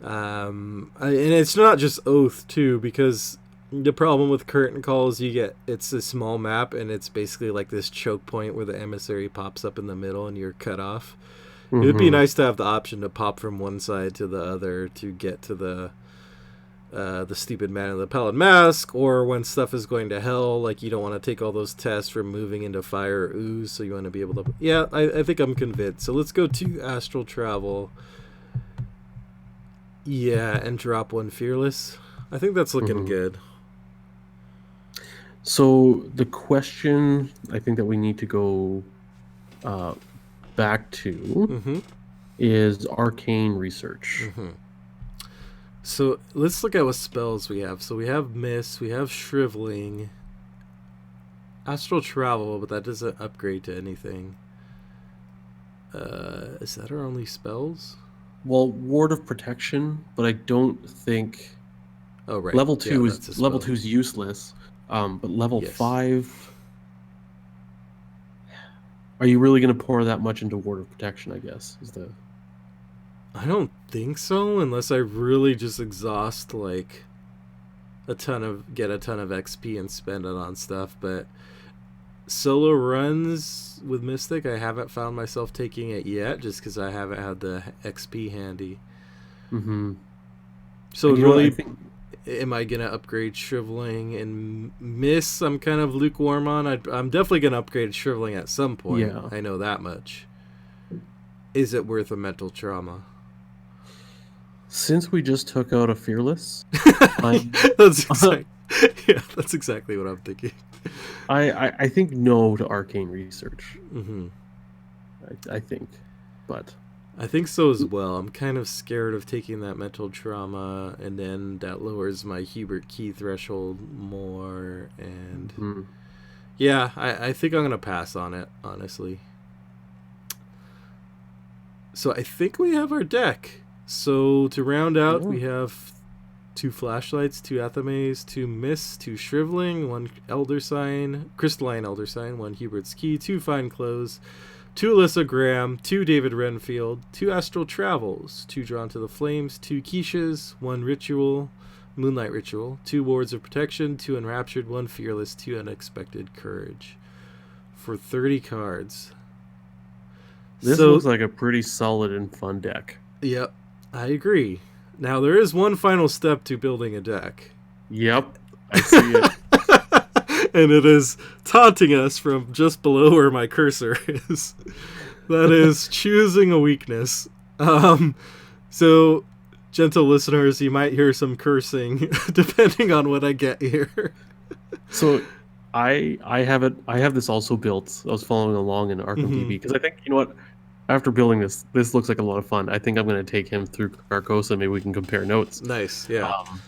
And it's not just Oath too, because the problem with Curtain Call is it's a small map and it's basically like this choke point where the emissary pops up in the middle and you're cut off. It would be Hmm. nice to have the option to pop from one side to the other to get to the stupid man in the pallid mask, or when stuff is going to hell, like you don't want to take all those tests from moving into fire or ooze, so you want to be able to. Yeah, I think I'm convinced. So let's go to Astral Travel. Yeah, and drop one Fearless. I think that's looking Hmm. good. So the question I think that we need to go uh, back to Mm-hmm. is arcane research. Mm-hmm. So let's look at what spells we have. So we have Miss, we have Shriveling. Astral travel, but that doesn't upgrade to anything. Is that our only spells? Well, Ward of Protection, but I don't think Oh right, yeah, that's a level spell. 2 is useless. But level Yes. 5, are you really going to pour that much into Ward of Protection? I guess is the I don't think so, unless I really just exhaust get a ton of XP and spend it on stuff. But solo runs with Mystic, I haven't found myself taking it yet, just because I haven't had the XP handy. hmm So And it you know what? I really, think am I gonna upgrade Shriveling and Miss? I'm kind of lukewarm on. I'm definitely gonna upgrade Shriveling at some point. yeah. I know that much. Is it worth a mental trauma? Since we just took out a Fearless, I'm That's exact. Yeah, that's exactly what I'm thinking. I think no to Arcane Research. Hmm. I think, but I think so as well. I'm kind of scared of taking that mental trauma, and then that lowers my Hubert key threshold more. And mhm. yeah, I think I'm gonna pass on it, honestly. So I think we have our deck. So to round out, Yeah. we have two flashlights, two Athames, two Mist, two Shriveling, one Elder Sign, Crystalline Elder Sign, one Hubert's Key, two Fine Clothes, two Alyssa Graham, two David Renfield, two Astral Travels, two Drawn to the Flames, two Quiches, one Ritual, Moonlight Ritual, two Wards of Protection, two Enraptured, one Fearless, two Unexpected Courage. For 30 cards. This So, looks like a pretty solid and fun deck. yep, I agree. Now, there is one final step to building a deck. Yep, I see it. And it is taunting us from just below where my cursor is. That is choosing a weakness. Um, so, gentle listeners, you might hear some cursing depending on what I get here. So I have this also built. I was following along in Arkham Mm-hmm. DB because I think you know what. After building this looks like a lot of fun. I think I'm going to take him through Carcosa. Maybe we can compare notes. Nice, yeah. Um,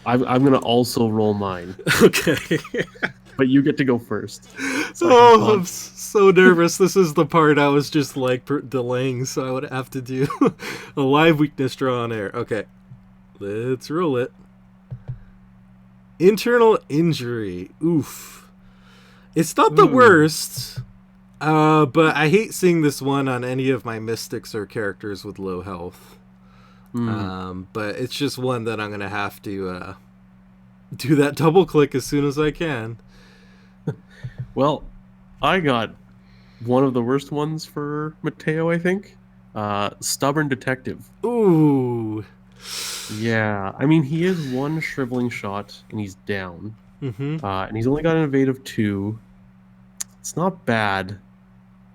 I'm going to also roll mine, Okay. but you get to go first, so I can Oh, I'm taunt. so nervous. This is the part I was just like delaying, so I would have to do a live weakness draw on air. Okay, let's roll it. Internal injury. Oof. It's not the Ooh. worst, but I hate seeing this one on any of my mystics or characters with low health. Hmm. But it's just one that I'm going to have to do that double click as soon as I can. Well, I got one of the worst ones for Mateo. I think. Stubborn Detective. Ooh. Yeah, I mean he is one shriveling shot and he's down. Mm-hmm. And he's only got an evade of 2. It's not bad,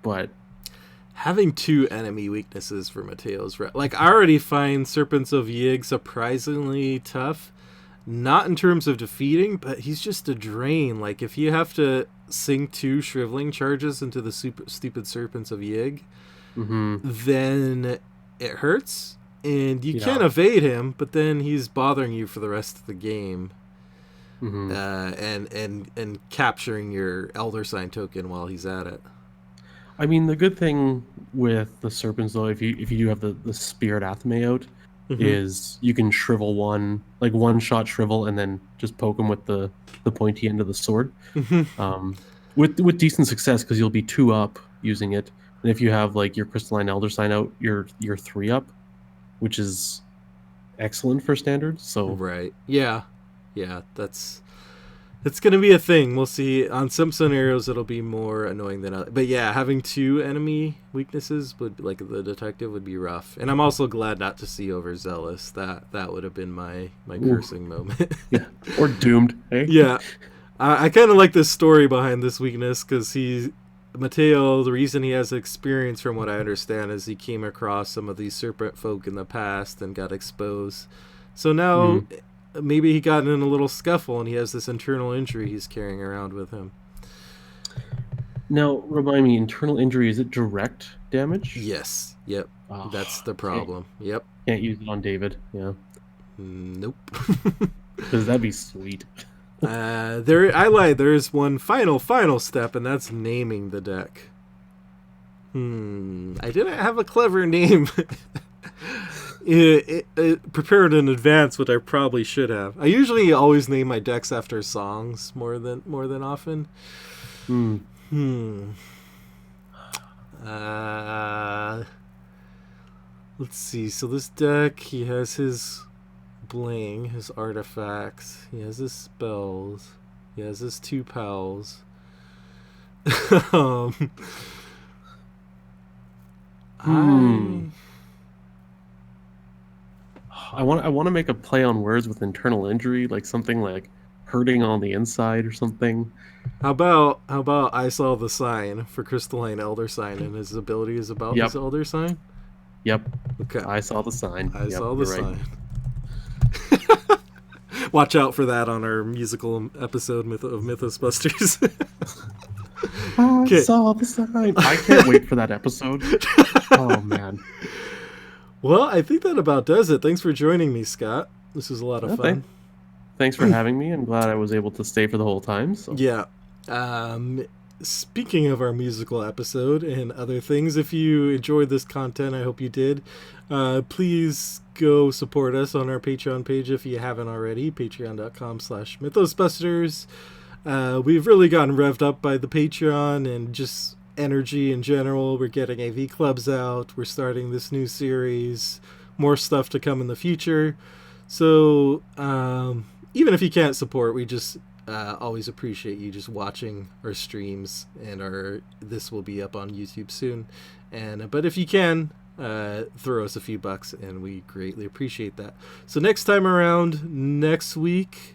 but Having two enemy weaknesses for Mateo's like I already find Serpents of Yig surprisingly tough. Not in terms of defeating, but he's just a drain. Like if you have to sink two shriveling charges into the stupid Serpents of Yig, mhm, then it hurts. And you can yeah, evade him, but then he's bothering you for the rest of the game, mhm. and capturing your Elder Sign token while he's at it. I mean, the good thing with the serpents, though, if you do have the spirit athame out, Mm-hmm. is you can shrivel one, like one shot shrivel, and then just poke him with the pointy end of the sword, Mm-hmm. with decent success because you'll be 2 up using it, and if you have like your crystalline elder sign out, you're 3 up, which is excellent for standard. So Right. Yeah. Yeah. That's it's gonna be a thing. We'll see. On some scenarios, it'll be more annoying than other. But yeah, having two enemy weaknesses would like the detective would be rough. And I'm also glad not to see overzealous. That would have been my ooh, cursing moment. yeah, or doomed, hey. Yeah, I kind of like the story behind this weakness because Mateo. The reason he has experience, from what I understand, is he came across some of these serpent folk in the past and got exposed. So now Mhm. maybe he got in a little scuffle and he has this internal injury he's carrying around with him. Now, remind me, internal injury, is it direct damage? Yes. Yep. Oh, That's the can't, problem. Yep. can't use it on David. Yeah, Nope. because that'd be sweet. I lied. There is one final step, and that's naming the deck. I didn't have a clever name prepared in advance, what I probably should have. I usually always name my decks after songs more than often. Hmm. Hmm. Uh, let's see. So this deck, he has his bling, his artifacts. He has his spells. He has his 2 pals. um, Hmm. I I want to make a play on words with internal injury, like something like hurting on the inside or something. how about I saw the sign for Crystalline Elder Sign, and his ability is about his Yep. Elder Sign. Yep. Okay, I saw the sign. I Yep. saw the You're right. sign. Watch out for that on our musical episode of Mythos Busters. I Okay. saw the sign. I can't wait for that episode. Oh man. Well, I think that about does it. Thanks for joining me, Scott. This was a lot of Okay. fun. Thanks for having me. I'm glad I was able to stay for the whole time. So Yeah. Um, Speaking of our musical episode and other things, if you enjoyed this content, I hope you did. Please go support us on our Patreon page if you haven't already. Patreon.com/MythosBusters. We've really gotten revved up by the Patreon and just energy in general. We're getting AV clubs out. We're starting this new series. More stuff to come in the future. So even if you can't support, we just always appreciate you just watching our streams, and this will be up on YouTube soon. And but if you can, throw us a few bucks, and we greatly appreciate that. So next time around, next week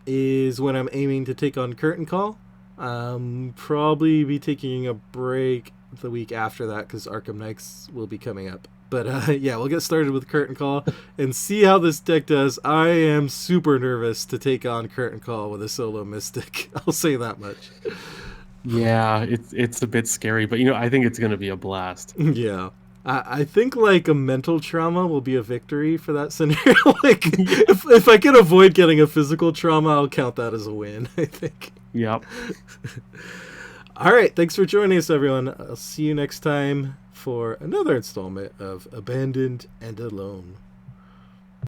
is when I'm aiming to take on Curtain Call. Probably be taking a break the week after that because Arkham Knights will be coming up. But yeah, we'll get started with Curtain Call and see how this deck does. I am super nervous to take on Curtain Call with a solo Mystic. I'll say that much. yeah, it's a bit scary, but I think it's gonna be a blast. Yeah. I think like a mental trauma will be a victory for that scenario. Like Yeah. if I can avoid getting a physical trauma, I'll count that as a win, I think. Yep. All right, thanks for joining us, everyone. I'll see you next time for another installment of Abandoned and Alone.